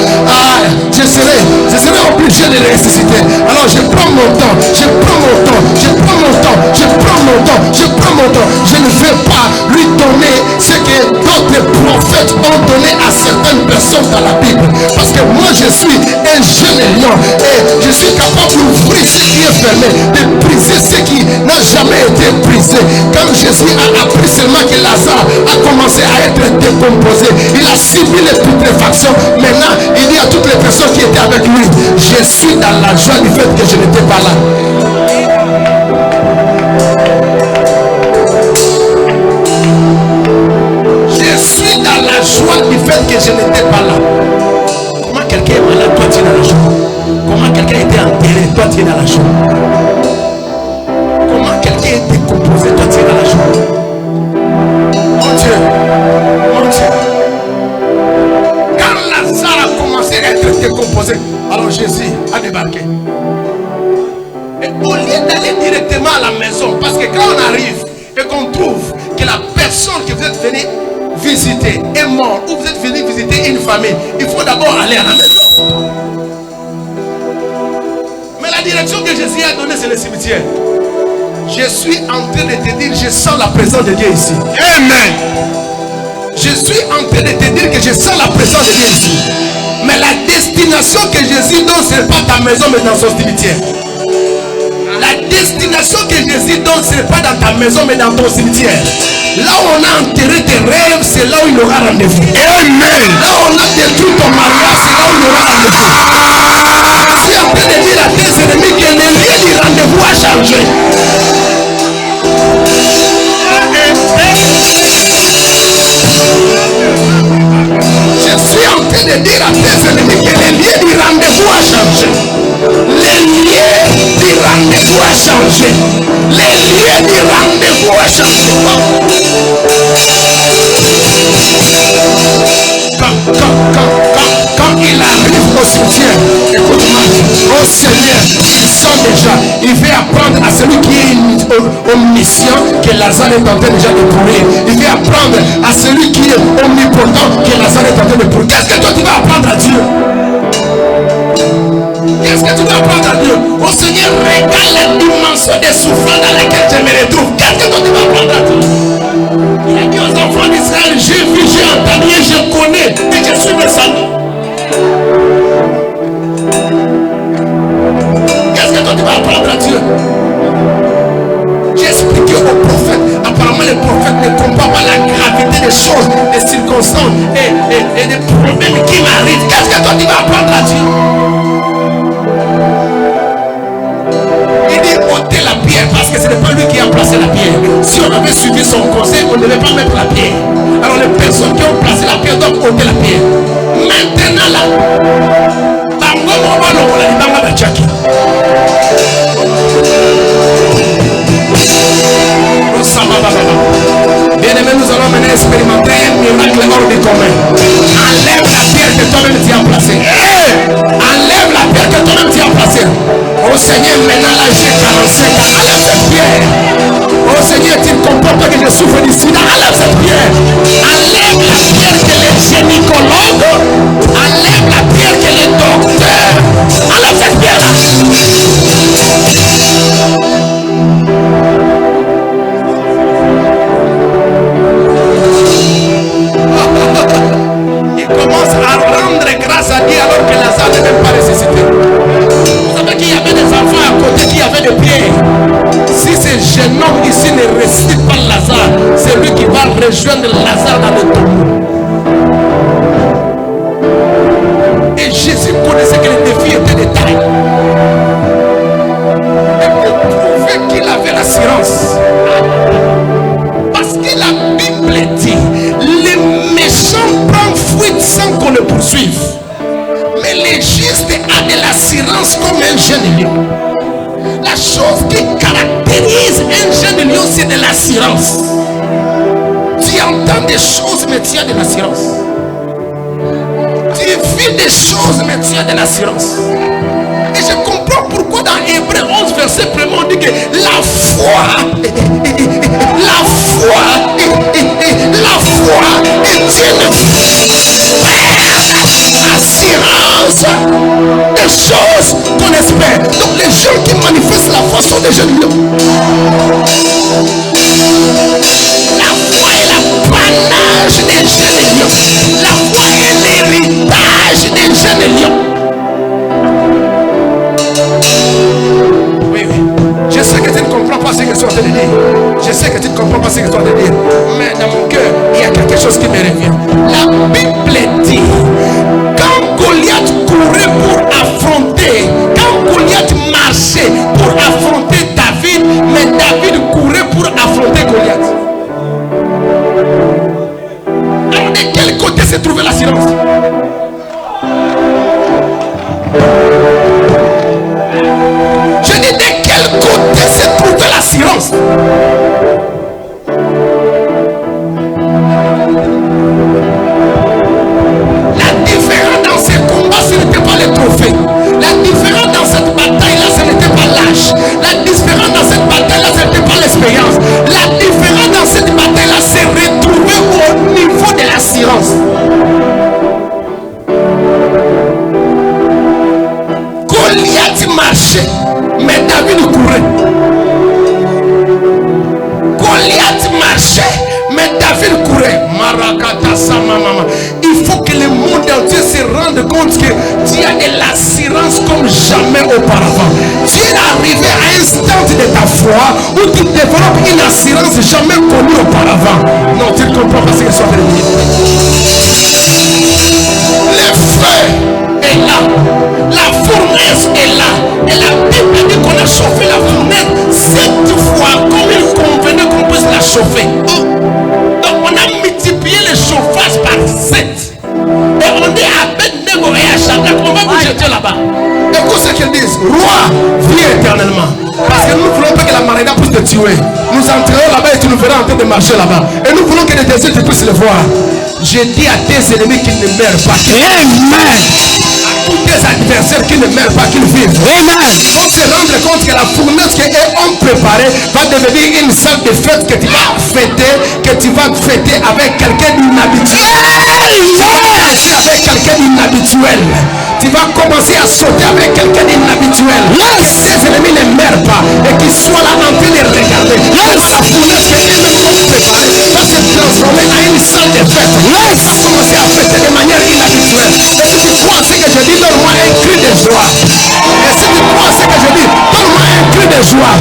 je serai obligé de le ressusciter. Alors je prends mon temps, je prends mon temps, je prends mon temps, je prends mon temps, je prends mon temps. Je ne vais pas lui donner ce que d'autres prophètes ont donné à certaines personnes dans la Bible. Parce que moi je suis un jeune lion et je suis capable d'ouvrir ce qui est fermé, de briser ce qui n'a jamais été brisé. Quand Jésus a appris seulement que Lazare a commencé à être décomposé, il a subi les putréfactions. Maintenant il dit à toutes les personnes qui étaient avec lui, je suis dans la joie du fait que je n'étais pas là. Je suis dans la joie du fait que je n'étais pas là. Comment quelqu'un est malade, toi tu es dans la joie? Comment quelqu'un était enterré, toi tu es dans la joie? Comment quelqu'un est décomposé, toi tu es dans la joie? Mon Dieu, mon Dieu. Quand Lazare a commencé à être décomposé, alors Jésus a débarqué. Et au lieu d'aller directement à la maison, parce que quand on arrive et qu'on trouve que la personne que vous êtes venu visiter est morte, ou vous êtes venu visiter une famille, il faut d'abord aller à la maison. Mais la direction que Jésus a donnée, c'est le cimetière. Je suis en train de te dire, je sens la présence de Dieu ici. Amen. Je suis en train de te dire que je sens la présence de Dieu ici. Mais la destination que Jésus donne, ce n'est pas ta maison, mais dans son cimetière. La destination que Jésus donne, ce n'est pas dans ta maison, mais dans ton cimetière. Là où on a enterré tes rêves, c'est là où il aura rendez-vous. Amen. Là où on a détruit ton mariage, c'est là où il aura rendez-vous. Je suis en train de dire à tes ennemis que le lieu du rendez-vous a changé. Je suis en train de dire à tes ennemis que le lieu du rendez-vous a changé. Le lieu du rendez-vous a changé. Le lieu du rendez-vous a changé. Quand il arrive au cimetière, écoute-moi, oh Seigneur, il sent déjà, il veut apprendre à celui qui est omniscient que Lazare est en train déjà de pourrir. Il veut apprendre à celui qui est omnipotent que Lazare est en train de pourrir. Qu'est-ce que toi tu vas apprendre à Dieu? Qu'est-ce que tu dois apprendre à Dieu? Oh Seigneur, regarde la dimension des souffrances dans lesquelles je me retrouve. Qu'est-ce que toi tu vas apprendre à Dieu? Il a dit aux enfants d'Israël, j'ai vu, j'ai entendu, je connais et je suis descendu. Qu'est-ce que toi tu vas apprendre à Dieu? J'ai expliqué aux prophètes. Apparemment les prophètes ne comprennent pas la gravité des choses, des circonstances et des problèmes qui m'arrivent. Qu'est-ce que toi tu vas apprendre à Dieu? Il dit ôtez la pierre parce que ce n'est pas lui qui a placé la pierre. Si on avait suivi son conseil, on ne devait pas mettre la pierre. Alors les personnes qui ont placé la pierre doivent ôter la pierre. Maintenant là, bien-aimé, nous allons maintenant expérimenter un miracle hors du commun. Enlève la pierre que toi-même tu as placée. Enlève la pierre que toi-même tu as placée. Oh Seigneur, maintenant là j'ai 45 ans. Enlève cette pierre. Oh Seigneur, tu ne comprends pas que je souffre du sida. Enlève cette pierre. Enlève la pierre que les gynécologues. Enlève la pierre que les docteurs. Enlève cette pierre là. Il commence à rendre grâce à Dieu alors que Lazare n'est même pas ressuscité. Vous savez qu'il y avait des enfants à côté qui avaient des pierres. Si ce jeune homme ici ne ressuscite pas Lazare, c'est lui qui va rejoindre Lazare dans le tombeau. Et Jésus connaissait que le défi était de taille. Et pour prouver qu'il avait l'assurance, parce que la Bible dit, les méchants prennent fuite sans qu'on le poursuive. Mais les justes ont de l'assurance comme un jeune lion. La chose qui caractérise un jeune lion, c'est de l'assurance. Tu entends des choses, mais tu as de l'assurance. Tu vis des choses, mais tu as de l'assurance. Et je comprends pourquoi dans Hébreux 11, verset 1, on dit que la foi est une assurance des choses qu'on espère. Donc les gens qui manifestent la foi sont des jeunes lions. La foi est l'apanage des jeunes lions. La foi est quel côté se trouvait l'assurance? Je dis de quel côté se trouvait l'assurance? La différence dans ces combats, ce n'était pas les trophées. La différence dans cette bataille-là, ce n'était pas l'âge. La différence dans cette bataille-là, ce n'était pas l'expérience. La différence dans cette bataille-là, c'est retrouver au niveau de l'assurance. Goliath marchait, mais David courait. Goliath marchait, mais David courait. Il faut que le monde entier se rende compte que tu as de l'assurance comme jamais auparavant. Tu es arrivé à un stade de ta foi où tu développes une assurance jamais connue auparavant. Non, tu ne comprends pas ce que je suis en train de dire. Le feu est là, la fournaise est là, et la Bible dit qu'on a chauffé la fournaise 7 fois comme il convenait qu'on puisse la chauffer. Donc on a multiplié le chauffage par 7. Et on dit à Abednego et à Shadrach, on va vous jeter là-bas. Écoute ce qu'ils disent: roi, vis éternellement. Parce que nous ne voulons pas que la maladie puisse te tuer. Nous entrerons là-bas et tu nous verras en train de marcher là-bas. Et nous voulons que les désirs tu puisses le voir. Je dis à tes ennemis qu'ils ne meurent pas. Amen. À tous tes adversaires qui ne meurent pas, qu'ils vivent. Amen. Il faut se rendre compte que la fournaise qu'ils ont préparée va devenir une salle de fête que tu vas fêter, avec quelqu'un d'inhabituel. Avec quelqu'un d'inhabituel. Tu vas commencer à sauter avec quelqu'un d'inhabituel. Tes ennemis ne meurent pas et qu'ils soient là en train de regarder. La fournaise qu'ils ont préparée va se transformer en une salle de fête. Tu vas commencer à fêter de manière inhabituelle. Et si tu crois ce que je dis, donne-moi un cri de joie. Et si tu crois ce que je dis, donne-moi un cri de joie.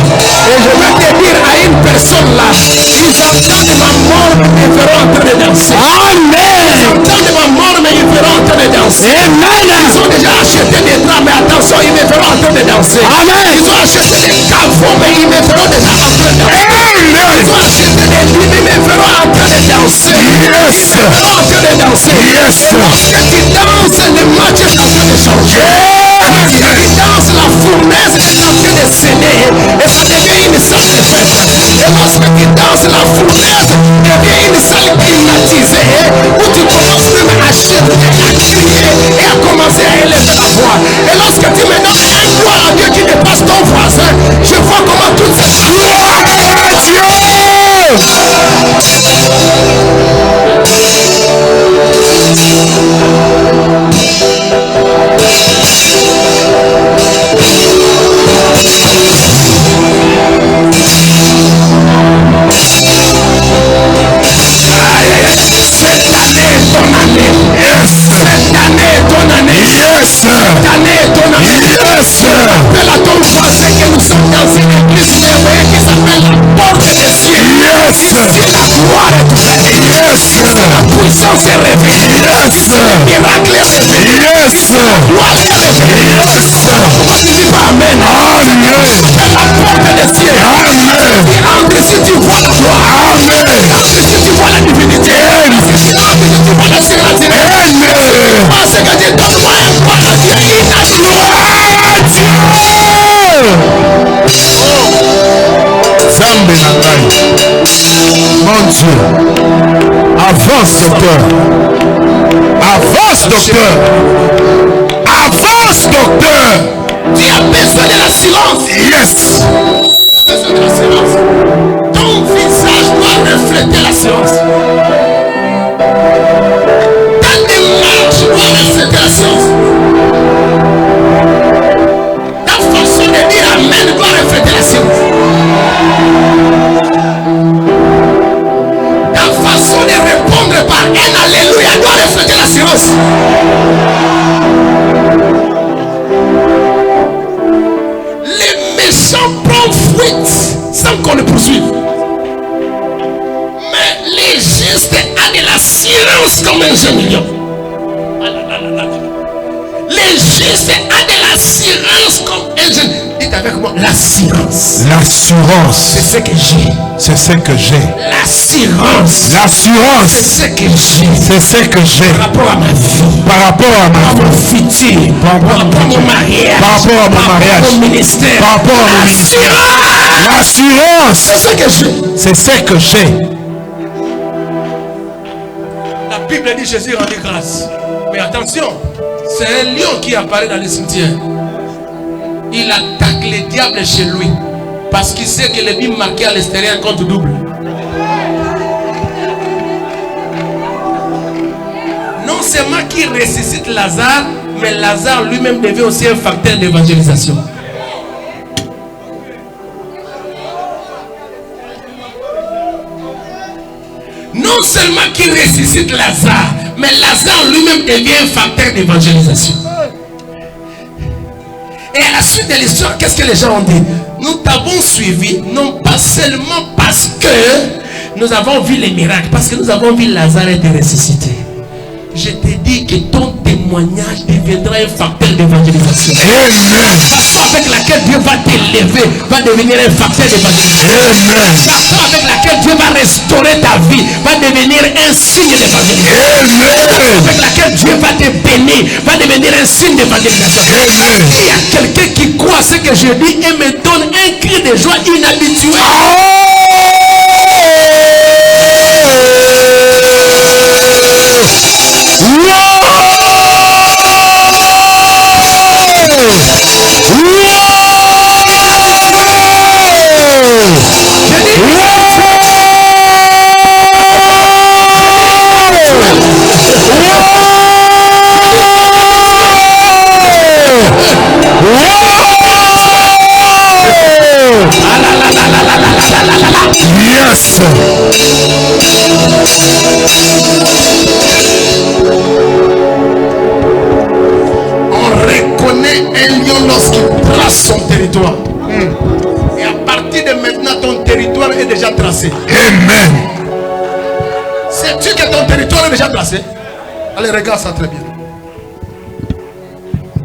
Et je vais te dire à une personne là, ils attendent ma mort mais ils feront en train de danser. Amen. Ils attendent ma mort mais ils feront en train de danser. Amen. Ils ont déjà acheté des draps mais attention, ils me feront en train de danser. Amen. Ils ont acheté des caveaux mais ils me feront déjà en train de danser. Amen. Ils ont acheté des lits mais ils me feront en train de danser. Yes. Ils me feront en train de danser. Yes. Et lorsque tu danses, le match est en train de changer. Lorsque tu danses, la fournaise est en train de saigner et ça devient une salle de fête. Et lorsque tu danses, la fournaise devient une salle climatisée où tu commences même à chanter, à crier et à commencer à élever la voix. Et lorsque tu me donnes un gloire à Dieu qui dépasse ton voisin, je vois comment tout se passe. Appelle à ton voisin que nous sommes dans une église merveilleuse qui s'appelle la porte des cieux. Ici la gloire est révélée. Ici la puissance est révélée. Ici le miracle est révélé. Ici la gloire est révélée. Pourquoi tu dis pas amen? C'est la porte des cieux. Tu entres ici, tu vois la gloire. Tu entres ici, tu vois la divinité. Tu entres ici, tu vois la sérénité. Parce que Dieu donne-moi un gloire à Dieu. Il a gloire. Zambe na ngai. Mon Dieu. Avance, docteur. Avance, docteur. Avance, docteur. Tu as besoin de la silence. Yes. Tu as besoin de la silence. Ton visage doit refléter la silence. Ta démarche doit refléter la silence. Ta façon de dire amen doit refléter la silence. Ta façon de répondre par un alléluia doit refléter la silence. Les méchants prennent fuite sans qu'on les poursuive. Mais les justes ont de la silence comme un jeune lion. Les justes ont de la silence comme un jeune. avec moi. L'assurance. L'assurance. C'est ce que j'ai. C'est ce que j'ai. L'assurance. L'assurance. C'est ce que j'ai. C'est ce que j'ai. Par rapport à ma vie. Par rapport à ma mon futur. Par rapport à mon mariage. Par rapport à mon mariage. Par rapport à mon ministère. Par rapport à mon ministère. L'assurance. C'est ce que j'ai. C'est ce que j'ai. La Bible dit Jésus rendit grâce. Mais attention, c'est un lion qui apparaît dans le cimetière. Il attaque le diable chez lui. Parce qu'il sait que le bim marqué à l'extérieur compte double. Non seulement qu'il ressuscite Lazare, mais Lazare lui-même devient aussi un facteur d'évangélisation. Non seulement qu'il ressuscite Lazare, mais Lazare lui-même devient un facteur d'évangélisation. Et à la suite de l'histoire, qu'est-ce que les gens ont dit? Nous t'avons suivi, non pas seulement parce que nous avons vu les miracles, parce que nous avons vu Lazare être ressuscité. Je te dis que ton témoignage deviendra un facteur d'évangélisation. Amen. La foi avec laquelle Dieu va t'élever va devenir un facteur d'évangélisation. Amen. La foi avec laquelle Dieu va restaurer ta vie va devenir un signe d'évangélisation. Amen. Avec laquelle Dieu va te bénir va devenir un signe d'évangélisation. Amen. Il y a quelqu'un qui croit ce que je dis et me donne un cri de joie inhabituel. Yes. On reconnaît un lion lorsqu'il trace son territoire. Et à partir de maintenant, ton territoire est déjà tracé. Amen. Sais-tu que ton territoire est déjà tracé? Allez, regarde ça très bien.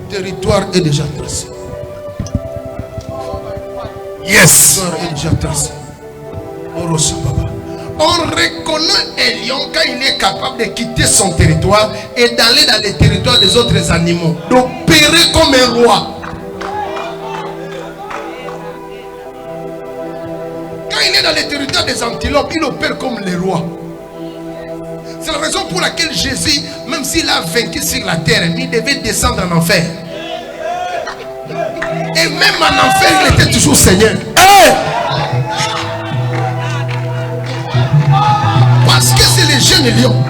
Territoire est déjà tracé. Yes. Territoire est déjà tracé. On reconnaît un lion quand il est capable de quitter son territoire et d'aller dans les territoires des autres animaux, d'opérer comme un roi. Quand il est dans les territoires des antilopes, il opère comme les rois. C'est la raison pour laquelle Jésus, même s'il a vaincu sur la terre, il devait descendre en enfer. Et même en enfer, il était toujours Seigneur. Hey! Parce que c'est les jeunes lions.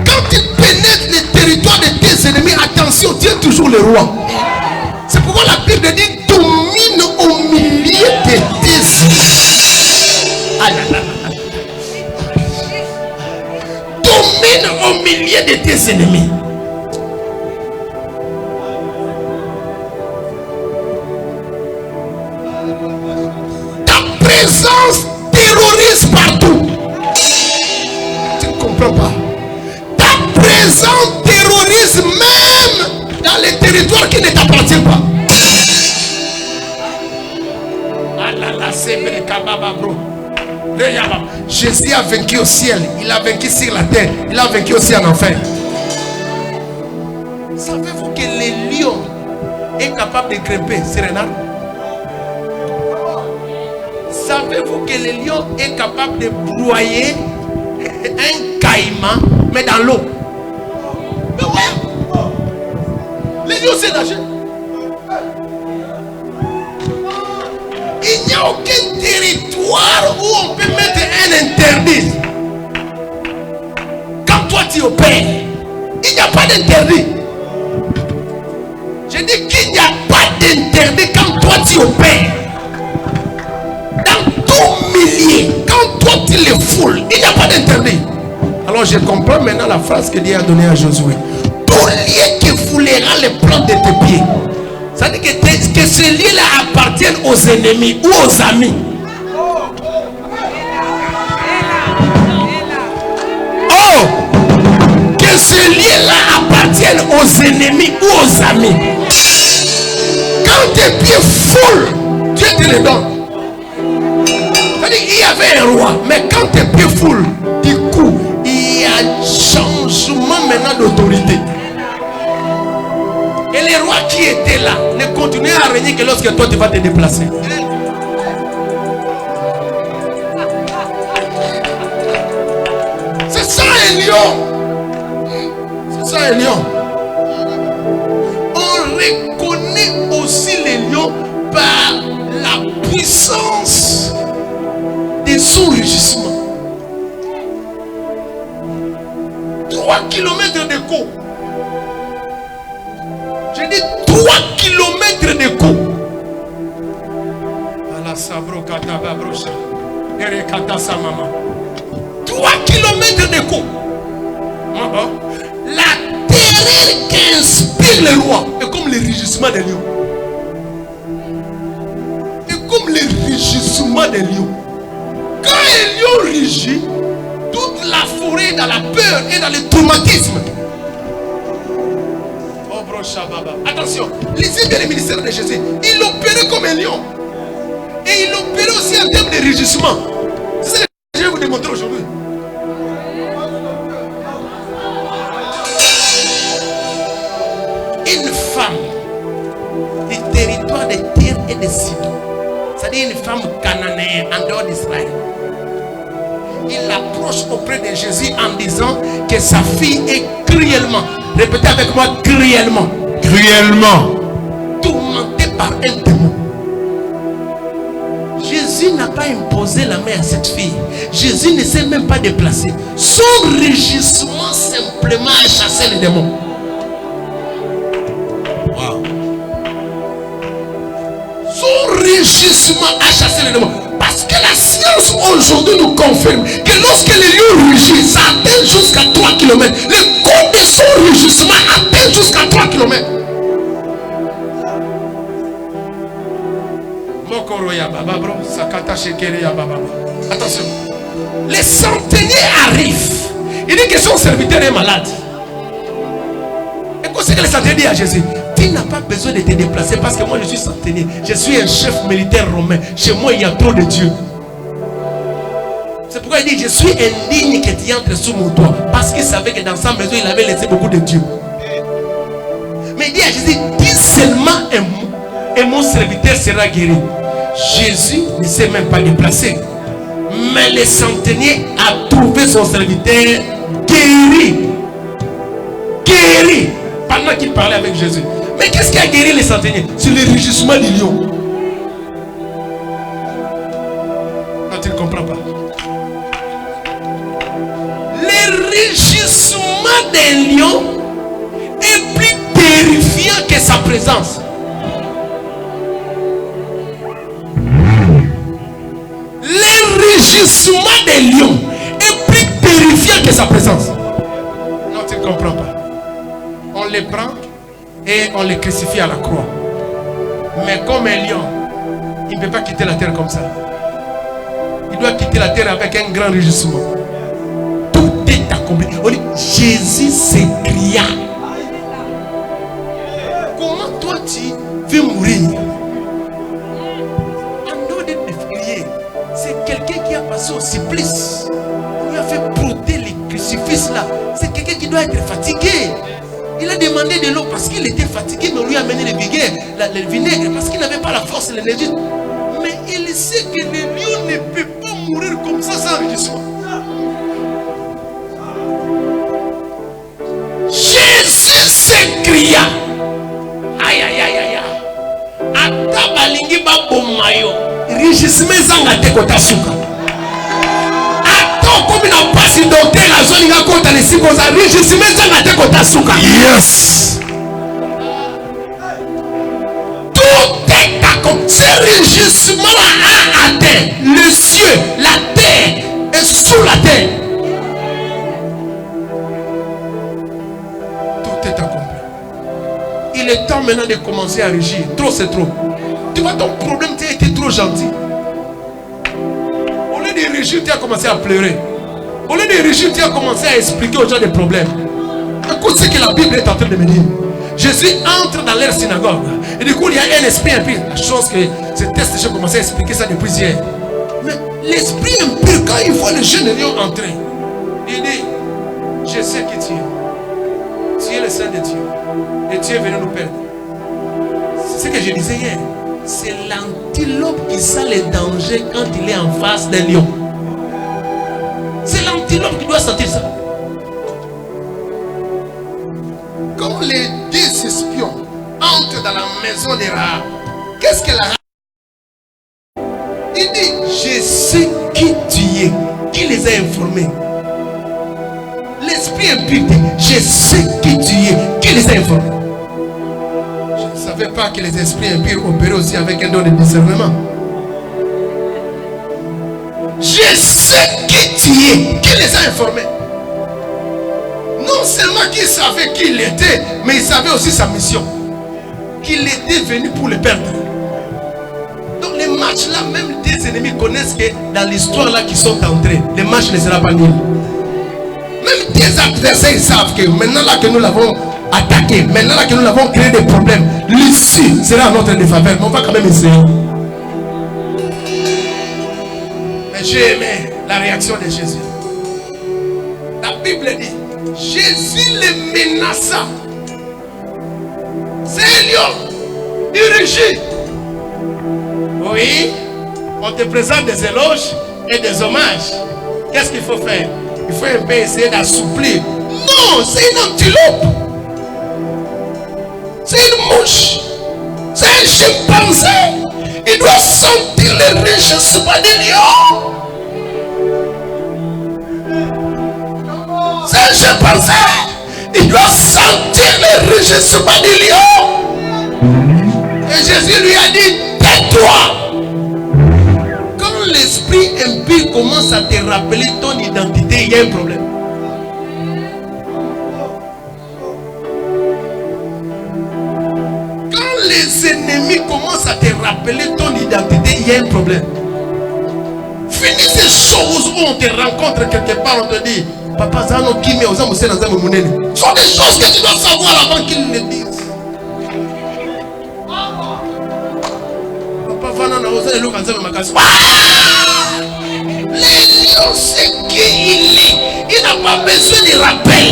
Quand ils pénètrent les territoires de tes ennemis, attention, tu es toujours le roi. C'est pourquoi la Bible dit domine au milieu de tes ennemis. Domine au milieu de tes ennemis. Ta présence terrorise partout. Tu ne comprends pas. Ta présence terrorise même dans les territoires qui ne t'appartiennent pas. Ah là là, c'est vrai, bro. Jésus a vaincu au ciel, il a vaincu sur la terre, il a vaincu aussi en enfer. Savez-vous que les lions est capable de grimper sur un arbre? Savez-vous que le lion est capable de broyer un caïman, mais dans l'eau? Mais ouais! Les lions, c'est nager. Il n'y a aucun territoire où on peut mettre un interdit. Quand toi tu opères, il n'y a pas d'interdit. Je dis qu'il n'y a pas d'interdit quand toi tu opères. Quand toi tu les foules, il n'y a pas d'interdit. Alors je comprends maintenant la phrase que Dieu a donnée à Josué. Tout lieu qui foulera les plantes de tes pieds. Ça veut dire que ce lieu-là appartient aux ennemis ou aux amis. Oh! Que ce lieu-là appartienne aux ennemis ou aux amis. Quand Quand tes pieds foulent, Dieu te les donne. C'est-à-dire, il y avait un roi, mais quand tes pieds foulent, du coup, il y a un changement maintenant d'autorité. Et les rois qui étaient là ne continuaient à régner que lorsque toi tu vas te déplacer. C'est ça un lion. C'est ça un lion. On reconnaît aussi les lions par la puissance de son rugissement. 3 kilomètres de côte. J'ai dit 3 kilomètres de côte. 3 kilomètres de côte. La terreur qu'inspire les rois est comme le rugissement des lions. Et comme le rugissement des lions. Quand un lion rugit, toute la forêt est dans la peur et dans le traumatisme. Oh bro Shababa. Attention, lisez bien le ministère de Jésus. Il opérait comme un lion. Et il opérait aussi en termes de rugissement. C'est ce que je vais vous démontrer aujourd'hui. Une femme du territoire de Tyr et de Sidon, c'est-à-dire une femme cananéenne en dehors d'Israël, il approche auprès de Jésus en disant que sa fille est cruellement, répétez avec moi, cruellement, tourmentée par un démon. Jésus n'a pas imposé la main à cette fille. Jésus ne s'est même pas déplacé. Son rugissement simplement a chassé les démons. Wow. Son rugissement a chassé les démons. Parce que la science aujourd'hui nous confirme que lorsque le lion rugit, ça atteint jusqu'à 3 km. Le coût de son rugissement atteint jusqu'à 3 km. Attention. Les centeniers arrivent. Il dit que son serviteur est malade. Et qu'est-ce que le centenier dit à Jésus? Tu n'as pas besoin de te déplacer parce que moi je suis centenier. Je suis un chef militaire romain. Chez moi il y a trop de dieux. C'est pourquoi il dit je suis indigne que tu entres sous mon toit. Parce qu'il savait que dans sa maison il avait laissé beaucoup de dieux. Mais il dit à Jésus, dis seulement un mot et mon serviteur sera guéri. Jésus ne s'est même pas déplacé. Mais le centenier a trouvé son serviteur guéri. Guéri. Pendant qu'il parlait avec Jésus. Mais qu'est-ce qui a guéri les centeniers? C'est le rugissement du lion. Non, tu ne comprends pas. Le rugissement d'un lion est plus terrifiant que sa présence. Le rugissement des lions est plus terrifiant que sa présence. Non, tu ne comprends pas. On les prend et on les crucifie à la croix. Mais comme un lion, il ne peut pas quitter la terre comme ça. Il doit quitter la terre avec un grand rugissement. Tout est accompli. On dit, Jésus s'écria. Comment toi tu veux mourir? En dehors de crier, c'est quelqu'un qui a passé au supplice. On lui a fait broder les crucifixes là. C'est quelqu'un qui doit être fatigué. Il a demandé de l'eau parce qu'il était fatigué, mais on lui a amené le vinaigre parce qu'il n'avait pas la force et l'énergie. Mais il sait que le lion ne peut pas mourir comme ça sans rugissement. Jésus s'écria. Aïe aïe aïe aïe. Atabalingi babomayo. Rugissement zangate kota suka. Comme n'a pas si docteur la zone n'a compte les six causes rugissement zangate kota suka. Yes. Tout est accompli. Ce rugissement a atteint le ciel, la terre et sous la terre. Tout est accompli. Il est temps maintenant de commencer à rugir. Trop c'est trop. Tu vois ton problème, tu as été trop gentil. Au lieu de rugir, tu as commencé à pleurer. Au lieu de rugir, tu as commencé à expliquer aux gens des problèmes. Écoute ce que la Bible est en train de me dire. Jésus entre dans leur synagogue. Et du coup, il y a un esprit impur. La chose que ce test, j'ai commencé à expliquer ça depuis hier. Mais l'esprit impur, quand il voit le jeune lion entrer, il dit, je sais qui tu es. Tu es le Saint de Dieu. Et tu es venu nous perdre. C'est ce que je disais hier. C'est l'antilope qui sent les dangers quand il est en face d'un lion. C'est l'antilope qui doit sentir ça. Quand les 10 espions entrent dans la maison des Rahab, qu'est-ce que la Rahab? Il dit, je sais qui tu es. Qui les a informés? L'esprit impur dit, je sais qui tu es. Qui les a informés? Je ne savais pas que les esprits impurs opéraient aussi avec un don de discernement. Je sais qui tu es. Qui les a informés? Non seulement qu'il savait qui il était, mais il savait aussi sa mission. Qu'il était venu pour le perdre. Donc les matchs là, même des ennemis connaissent que dans l'histoire là qui sont entrés, les matchs ne seront pas nuls. Même des adversaires ils savent que maintenant là que nous l'avons attaqué, maintenant là que nous l'avons créé des problèmes, l'issue sera à notre défaveur. Mais on va quand même essayer. Mais j'ai aimé la réaction de Jésus. La Bible dit, Jésus les menaça. C'est un lion. Il rugit. Oui, on te présente des éloges et des hommages. Qu'est-ce qu'il faut faire? Il faut un peu essayer d'assouplir. Non, c'est une antilope. C'est une mouche. C'est un chimpanzé. Il doit sentir les réjouissements des lions. C'est un chimpanzé. Il doit sentir les réjouissements des lions. Et Jésus lui a dit, tais-toi. Quand l'esprit impur commence à te rappeler ton identité, il y a un problème. Quand les ennemis commencent à te rappeler ton identité, il y a un problème. Finis ces choses où on te rencontre quelque part, on te dit, Papa Zano Kimi, ce sont des choses que tu dois savoir avant qu'ils le disent. Les lions, c'est qui il est. Il n'a pas besoin de rappel.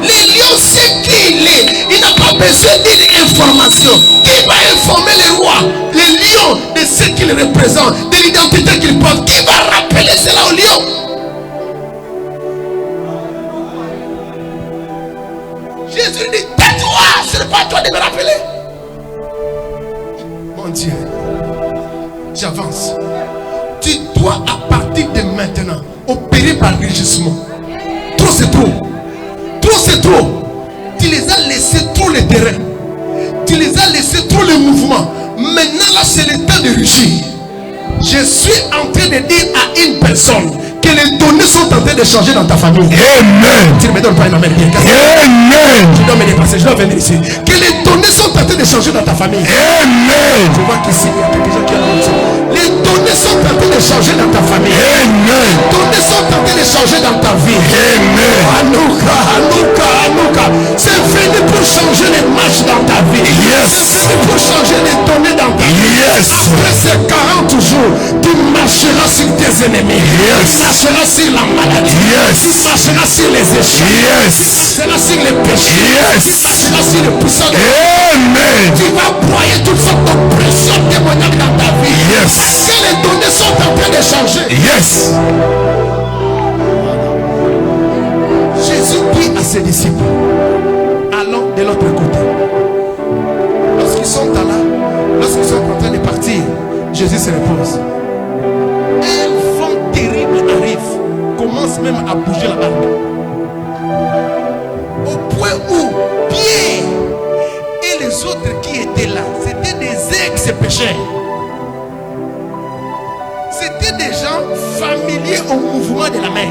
Les lions, c'est qui il est. Il n'a pas besoin d'une information. Qui va informer les rois, les lions, de ce qu'ils représentent, de l'identité qu'ils portent? Qui va rappeler cela aux lions? Jésus dit, tais-toi, ce n'est pas à toi de me rappeler. Mon Dieu, j'avance. Tu dois à partir de maintenant opérer par régissement. Trop c'est trop. Trop c'est trop. Tu les as laissés trop le terrain. Tu les as laissés trop le mouvement. Maintenant là c'est le temps de rugir. Je suis en train de dire à une personne que les données sont en train de changer dans ta famille. Amen. Tu ne me donnes pas une amen. Amen. Tu dois me dépasser, je dois venir ici. Que les données sont en train de changer dans ta famille. Amen. Je vois qu'ici il y a des gens qui ont. Les données sont en train de changer dans ta famille. Amen. Les données sont en train de changer dans ta vie. Amen. Anouka, Anouka, Anouka. C'est venu pour changer les matchs dans ta vie. Yes. C'est venu pour changer les données dans ta vie. Yes. Après ces 40 jours, tu marcheras sur tes ennemis. Yes. Tu marcheras sur la maladie. Yes. Tu marcheras sur les échecs. Yes. Tu marcheras sur les péchés. Yes. Tu marcheras sur les puissants. Amen. Tu vas broyer toutes sortes d'oppressions démoniaques dans ta vie. Yes. Est-ce que les données sont en train de changer? Yes. Jésus dit à ses disciples, allons de l'autre côté. Lorsqu'ils sont là, lorsqu'ils sont en train de partir, Jésus se repose. Un vent terrible arrive, commence même à bouger la barque. Au point où Pierre et les autres qui étaient là, c'était des ex-pécheurs. C'était des gens familiers au mouvement de la mer.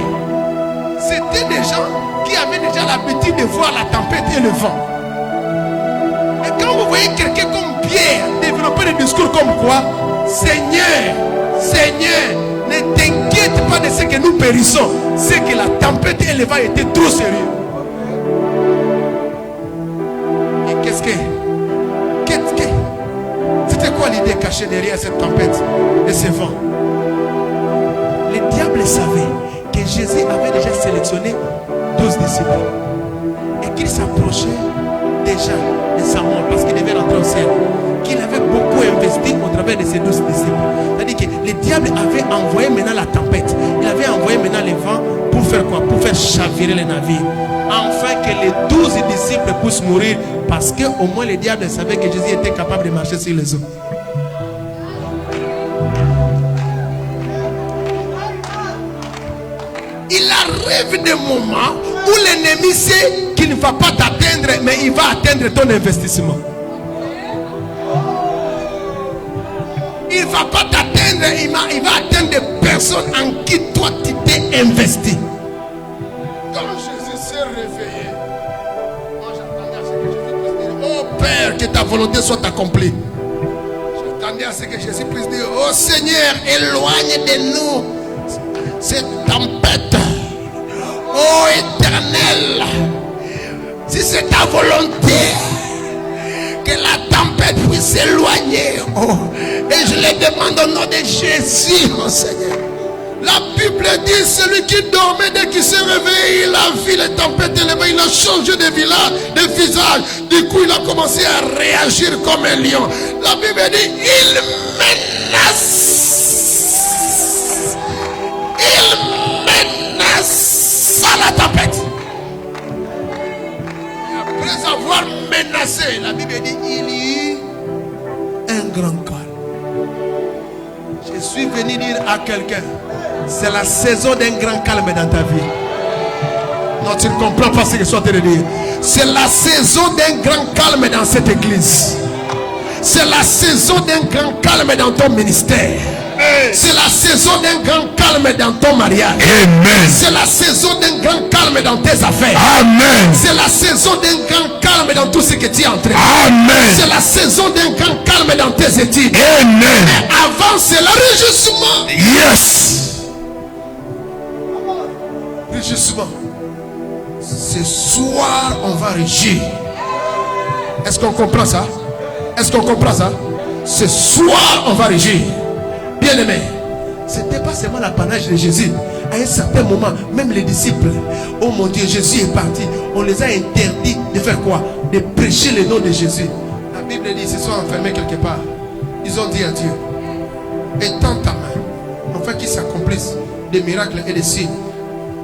C'était des gens qui avaient déjà l'habitude de voir la tempête et le vent. Et quand vous voyez quelqu'un comme Pierre développer des discours comme quoi, Seigneur, Seigneur, ne t'inquiète pas de ce que nous périssons. C'est que la tempête et le vent étaient trop sérieux. Et qu'est-ce que caché derrière cette tempête et ce vent? Le diable savait que Jésus avait déjà sélectionné 12 disciples et qu'il s'approchait déjà de sa mort parce qu'il devait rentrer au ciel, qu'il avait beaucoup investi au travers de ses 12 disciples. C'est-à-dire que le diable avait envoyé maintenant la tempête, il avait envoyé maintenant le vent pour faire quoi? Pour faire chavirer les navires, afin que les 12 disciples puissent mourir, parce qu'au moins le diable savait que Jésus était capable de marcher sur les eaux. Il arrive des moments où l'ennemi sait qu'il ne va pas t'atteindre, mais il va atteindre ton investissement. Il ne va pas t'atteindre, il va atteindre des personnes en qui toi tu t'es investi. Quand Jésus s'est réveillé, moi j'attendais à ce que Jésus puisse dire: oh Père, que ta volonté soit accomplie. J'attendais à ce que Jésus puisse dire: oh Seigneur, éloigne de nous cette tempête. Oh Éternel, si c'est ta volonté que la tempête puisse s'éloigner, oh, et je le demande au nom de Jésus, oh Seigneur. La Bible dit: celui qui dormait, dès qu'il s'est réveillé, il a vu les tempêtes élevées, il a changé de visage. Du coup, il a commencé à réagir comme un lion. La Bible dit: il menaça la tempête. Et après avoir menacé, la Bible dit: il y eut un grand calme. Je suis venu dire à quelqu'un: c'est la saison d'un grand calme dans ta vie. Non, tu ne comprends pas ce que je suis en train de dire. C'est la saison d'un grand calme dans cette église. C'est la saison d'un grand calme dans ton ministère. C'est la saison d'un grand calme dans ton mariage. Amen. C'est la saison d'un grand calme dans tes affaires. Amen. C'est la saison d'un grand calme dans tout ce que tu es en train. Amen. C'est la saison d'un grand calme dans tes études. Amen. Mais avant, c'est le réjouissement. Yes. Réjouissement. Ce soir, on va régir. Est-ce qu'on comprend ça? Est-ce qu'on comprend ça? Ce soir, on va régir. Bien aimé, ce n'était pas seulement l'apanage de Jésus. À un certain moment, même les disciples, oh mon Dieu, Jésus est parti. On les a interdits de faire quoi? De prêcher le nom de Jésus. La Bible dit: ils se sont enfermés quelque part. Ils ont dit à Dieu: étends ta main, afin qu'il s'accomplisse des miracles et des signes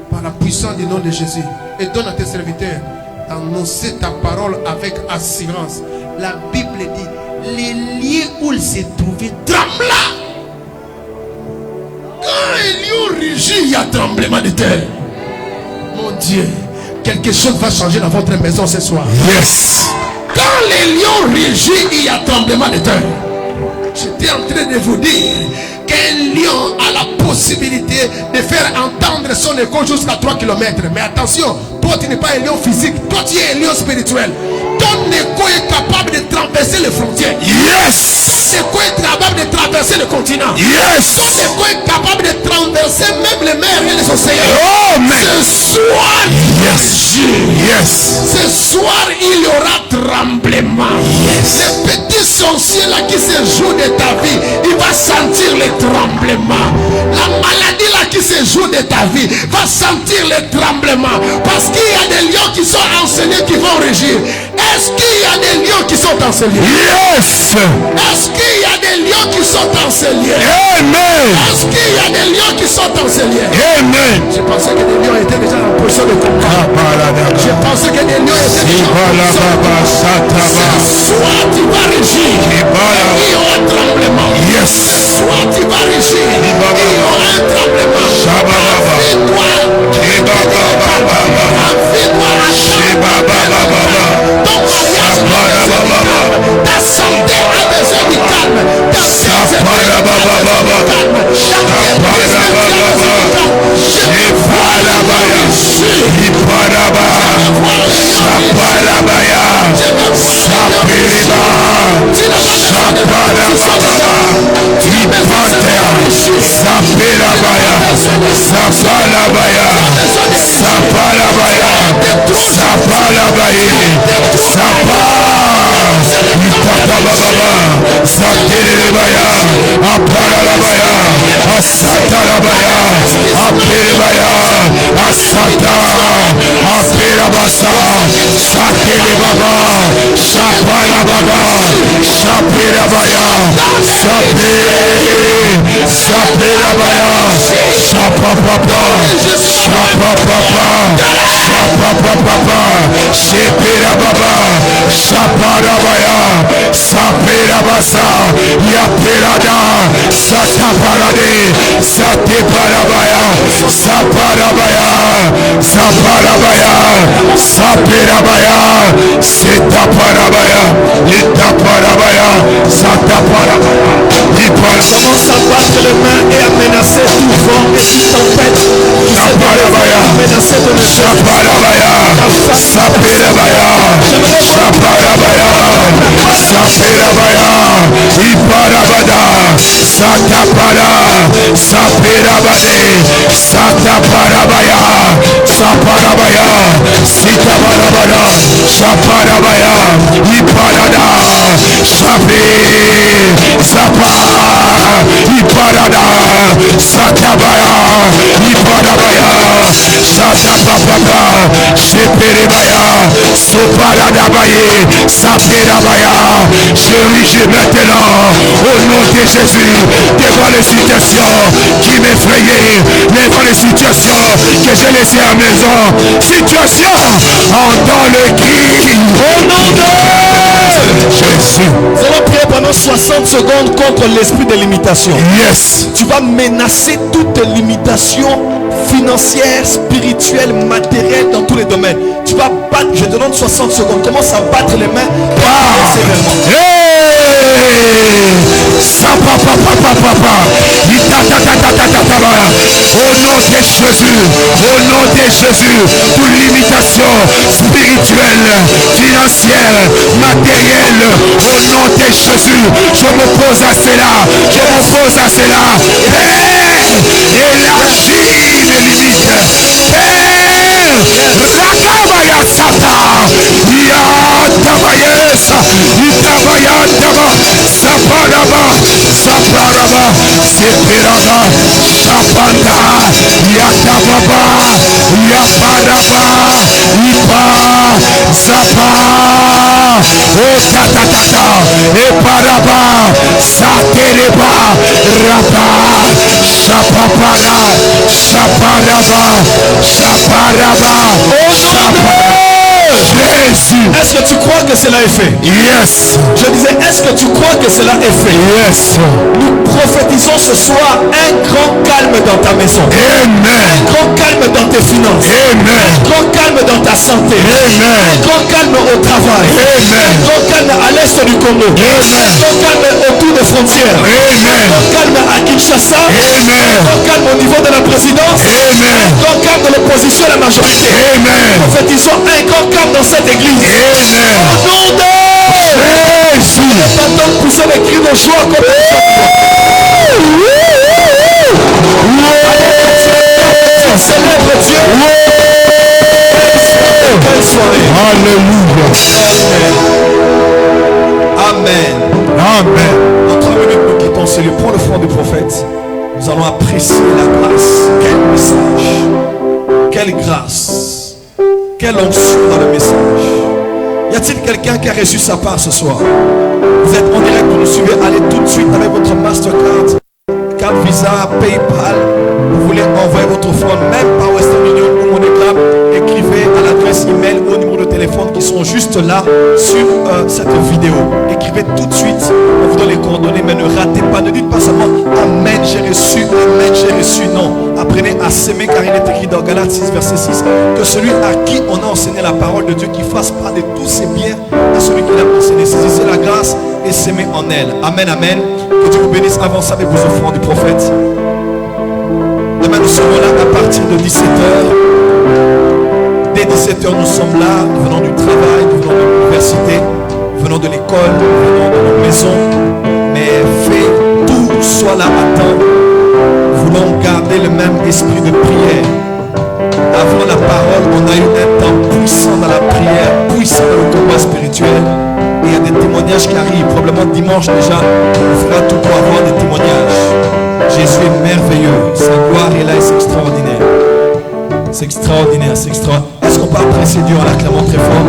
par la puissance du nom de Jésus. Et donne à tes serviteurs d'annoncer ta parole avec assurance. La Bible dit: les lieux où il s'est trouvé trembla. Quand un lion rugit, il y a tremblement de terre. Mon Dieu, quelque chose va changer dans votre maison ce soir. Yes. Quand les lions rugissent, il y a tremblement de terre. J'étais en train de vous dire qu'un lion a la possibilité de faire entendre son écho jusqu'à 3 km. Mais attention, toi tu n'es pas un lion physique, toi tu es un lion spirituel. Ton écho est capable de traverser les frontières. Yes. Ton écho est capable de traverser le continent. Yes. Ton écho est capable de traverser même les mers et les océans. Oh, mais Ce soir, yes. Yes. ce soir, il y aura tremblement. Yes. Ces petits sorciers là qui se jouent de ta vie, il va sentir les tremblements. La maladie là qui se joue de ta vie va sentir les tremblements. Parce qu'il y a des lions qui sont enseignés qui vont régir. Est-ce qu'il y a des lions qui sont enseignés? Yes. Est-ce qu'il y a des lions qui sont enseignés? Amen. Est-ce qu'il y a des lions qui sont enseignés? Amen. Je pensais que des lions étaient déjà en position de combat. Je pensais que des lions étaient déjà en position de combat. Ce soir tu vas régir. Il y aura un tremblement. Yes. Ce soir tu vas régir. Il y aura un tremblement. Ta santé a besoin du calme. Ta santé a besoin du Sapalabaya, Satarabaya, Apirabaya, Asata, Apirabasa, Sakiri Baba, Shaparababa, Shapirabaya, Sapirabaya, Shapapapa, Shapapapa, Shapapapa, Shapirababa, Shaparabaya, Sapirabasa, Yapirada, Sataparade, Satiparabaya, Saparabaya, Saparabaya, Sapirabaya, Sitaparabaya, Itaparabaya, Sataparabaya. Commence à battre les mains et à menacer tout vent et toute tempête. Saparabaya, Saparabaya, Sapirabaya, Saparabaya, Sapirabaya, Iparabada, Satapara, Sapirabade, Sataparabaya, Saparabaya, Sitaparabada, Saparabaya, Iparada, Sapi, Sapa, Iparada, Satabaya, Iparabaya, Satapapapa, Shepiribaya, Soparadabaye, Sapirabaya. Je rige maintenant au nom de Jésus devant les situations qui m'effrayaient, devant les situations que j'ai laissées à la maison. Situation entend le cri au nom de Jésus. Nous allons prier pendant 60 secondes contre l'esprit de limitation. Yes. Tu vas menacer toute limitation financière, spirituelle, matérielle dans tous les domaines. Tu vas battre, je te donne 60 secondes. Commence à battre les mains. Au nom de Jésus, au nom de Jésus, toute limitation spirituelle, financière, matérielle, au nom de Jésus, je m'oppose à cela, je m'oppose à cela. Élargis mes limites. Rakabaya Sata, Yatabayesa, Itabayandaba, Saparaba, Saparaba, Sepiraba, Shapanda, Yatababa, Yapadaba, Ipa, Zapa, Otatata, Eparaba, Satereba, Raba, Shapapara, Shaparaba, Shaparaba, Jésus. Est-ce que tu crois que cela est fait? Yes. Je disais, est-ce que tu crois que cela est fait? Yes. Nous prophétisons ce soir un grand calme dans ta maison. Amen. Un grand calme dans tes finances. Amen. Un grand calme dans ta santé. Amen. Un grand calme au travail. Amen. Un grand calme à l'est du Congo. Amen. Un grand calme autour des frontières. Amen. Un grand calme à Kinshasa. Amen. Un grand calme au niveau de la présidence. Amen. Un grand calme de l'opposition à la majorité. Amen. Prophétisons un grand calme dans cette église. Amen. Au nom de Jésus. T'entends pousser les cris de joie comme célèbre Dieu. Quelle soirée. Alléluia. Amen. Amen. Dans 3 minutes, nous quittons ce lieu. Prends le front du prophète. Nous allons apprécier la grâce. Quel message. Quelle grâce. Quelle onction dans le message. Y a-t-il quelqu'un qui a reçu sa part ce soir? Vous êtes en direct, vous nous suivez. Allez tout de suite avec votre Mastercard, carte Visa, PayPal. Vous voulez envoyer votre offrande même par Western Union ou MoneyGram. Écrivez à l'adresse email ou au numéro de téléphone qui sont juste là sur cette vidéo. Écrivez tout de suite. On vous donne les coordonnées, mais ne ratez pas. Ne dites pas seulement Amen, j'ai reçu. Amen, j'ai reçu. Non. Apprenez à s'aimer car il est écrit dans Galates 6, verset 6 que celui à qui on a enseigné la parole de Dieu, qui fasse part de tous ses biens à celui qui l'a enseigné. Saisissez la grâce et s'aimer en elle. Amen, amen. Que Dieu vous bénisse. Avancez avec vos offrandes du prophète. Demain nous serons là à partir de 17h. Dès 17h nous sommes là. Nous venons du travail, nous venons de l'université, nous venons de l'école, nous venons de nos maisons. Mais fais tout soit là à temps. Nous voulons garder le même esprit de prière. Avant la parole, on a eu un temps puissant dans la prière, puissant dans le combat spirituel. Et il y a des témoignages qui arrivent. Probablement dimanche déjà, on fera tout pour avoir des témoignages. Jésus est merveilleux. Sa gloire est là et c'est extraordinaire. C'est extraordinaire, c'est extraordinaire. Est-ce qu'on peut apprécier Dieu en l'acclamant très fort?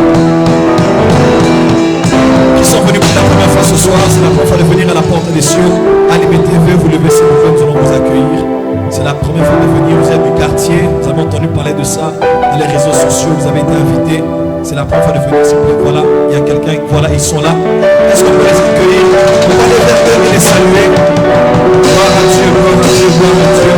Qui sont venus pour la première fois ce soir, c'est la première fois de venir à la porte des cieux. Allez, mettez-vous, vous levez s'il vous plaît, nous allons vous accueillir. C'est la première fois de venir, vous êtes du quartier, vous avez entendu parler de ça dans les réseaux sociaux, vous avez été invité. C'est la première fois de venir, s'il vous plaît. Voilà, il y a quelqu'un, voilà, ils sont là. Est-ce qu'on peut les accueillir? On va les vers eux et les saluer. Gloire à Dieu, gloire à Dieu, gloire à Dieu.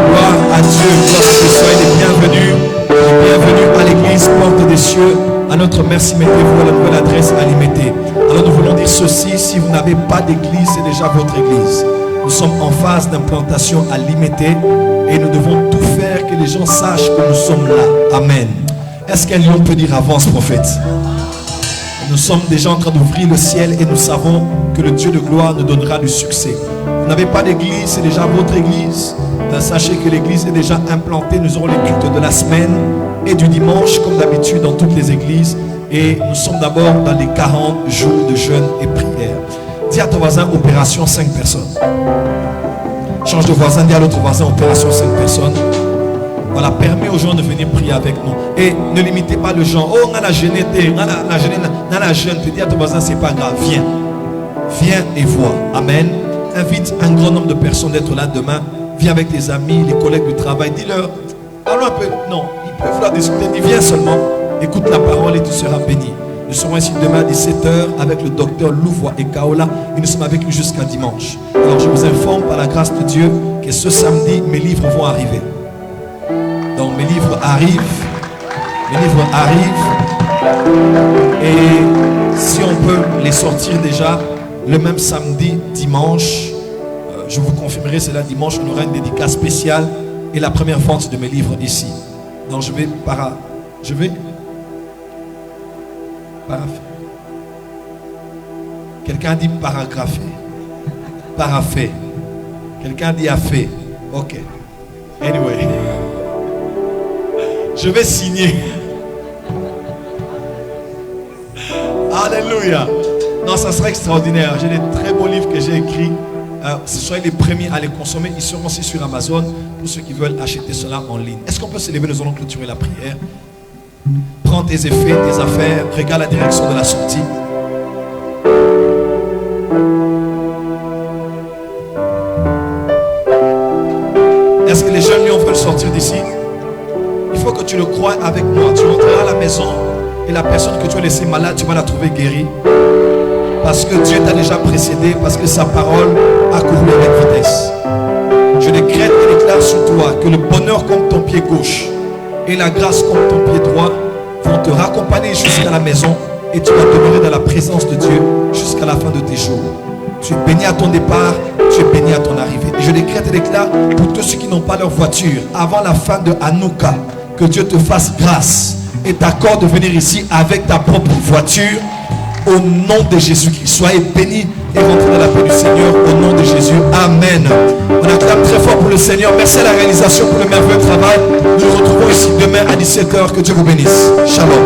Gloire à Dieu, gloire à Dieu. Soyez les bienvenus. Bienvenue à l'église Porte des Cieux, à notre Merci Mettez-vous, à la nouvelle adresse à Limété. Alors nous voulons dire ceci, si vous n'avez pas d'église, c'est déjà votre église. Nous sommes en phase d'implantation à Limété et nous devons tout faire que les gens sachent que nous sommes là. Amen. Est-ce qu'un lion peut dire avance, prophète? Nous sommes déjà en train d'ouvrir le ciel et nous savons que le Dieu de gloire nous donnera du succès. Vous n'avez pas d'église, c'est déjà votre église. Sachez que l'église est déjà implantée. Nous aurons les cultes de la semaine et du dimanche, comme d'habitude dans toutes les églises. Et nous sommes d'abord dans les 40 jours de jeûne et prière. Dis à ton voisin, opération 5 personnes. Change de voisin, dis à l'autre voisin, opération 5 personnes. Voilà, permet aux gens de venir prier avec nous. Et ne limitez pas le gens. Oh, on a la jeûne, on a la jeûne. Te dis à ton voisin, c'est pas grave, viens. Viens et vois. Amen. Invite un grand nombre de personnes d'être là demain. Viens avec tes amis, les collègues du travail. Dis-leur, allons un peu. Non, ils peuvent vouloir discuter. Dis, viens seulement. Écoute la parole et tu seras béni. Nous serons ici demain à 17h avec le docteur Louvois et Kaola. Et nous sommes avec lui jusqu'à dimanche. Alors je vous informe par la grâce de Dieu que ce samedi, mes livres vont arriver. Donc mes livres arrivent. Mes livres arrivent. Et si on peut les sortir déjà le même samedi, dimanche, je vous confirmerai, c'est là dimanche, on aura une dédicace spéciale et la première vente de mes livres ici. Donc je vais parapher. Quelqu'un dit paragrapher. Parapher. Quelqu'un dit a fait. Ok. Anyway. Je vais signer. Alléluia. Non, ça sera extraordinaire. J'ai des très beaux livres que j'ai écrits. Soyez les premiers à les consommer. Ils seront aussi sur Amazon pour ceux qui veulent acheter cela en ligne. Est-ce qu'on peut se lever? Nous allons clôturer la prière. Prends tes effets, tes affaires. Regarde la direction de la sortie. Est-ce que les jeunes lions veulent sortir d'ici? Il faut que tu le crois avec moi. Tu rentreras à la maison et la personne que tu as laissée malade, tu vas la trouver guérie. Parce que Dieu t'a déjà précédé, parce que sa parole a couru avec vitesse. Je décrète et déclare sur toi que le bonheur comme ton pied gauche et la grâce comme ton pied droit vont te raccompagner jusqu'à la maison et tu vas demeurer dans la présence de Dieu jusqu'à la fin de tes jours. Tu es béni à ton départ, tu es béni à ton arrivée. Et je décrète et déclare pour tous ceux qui n'ont pas leur voiture, avant la fin de Hanouka, que Dieu te fasse grâce et t'accorde de venir ici avec ta propre voiture. Au nom de Jésus-Christ, soyez bénis et rentrez dans la paix du Seigneur au nom de Jésus. Amen. On acclame très fort pour le Seigneur. Merci à la réalisation pour le merveilleux travail. Nous nous retrouvons ici demain à 17h. Que Dieu vous bénisse. Shalom.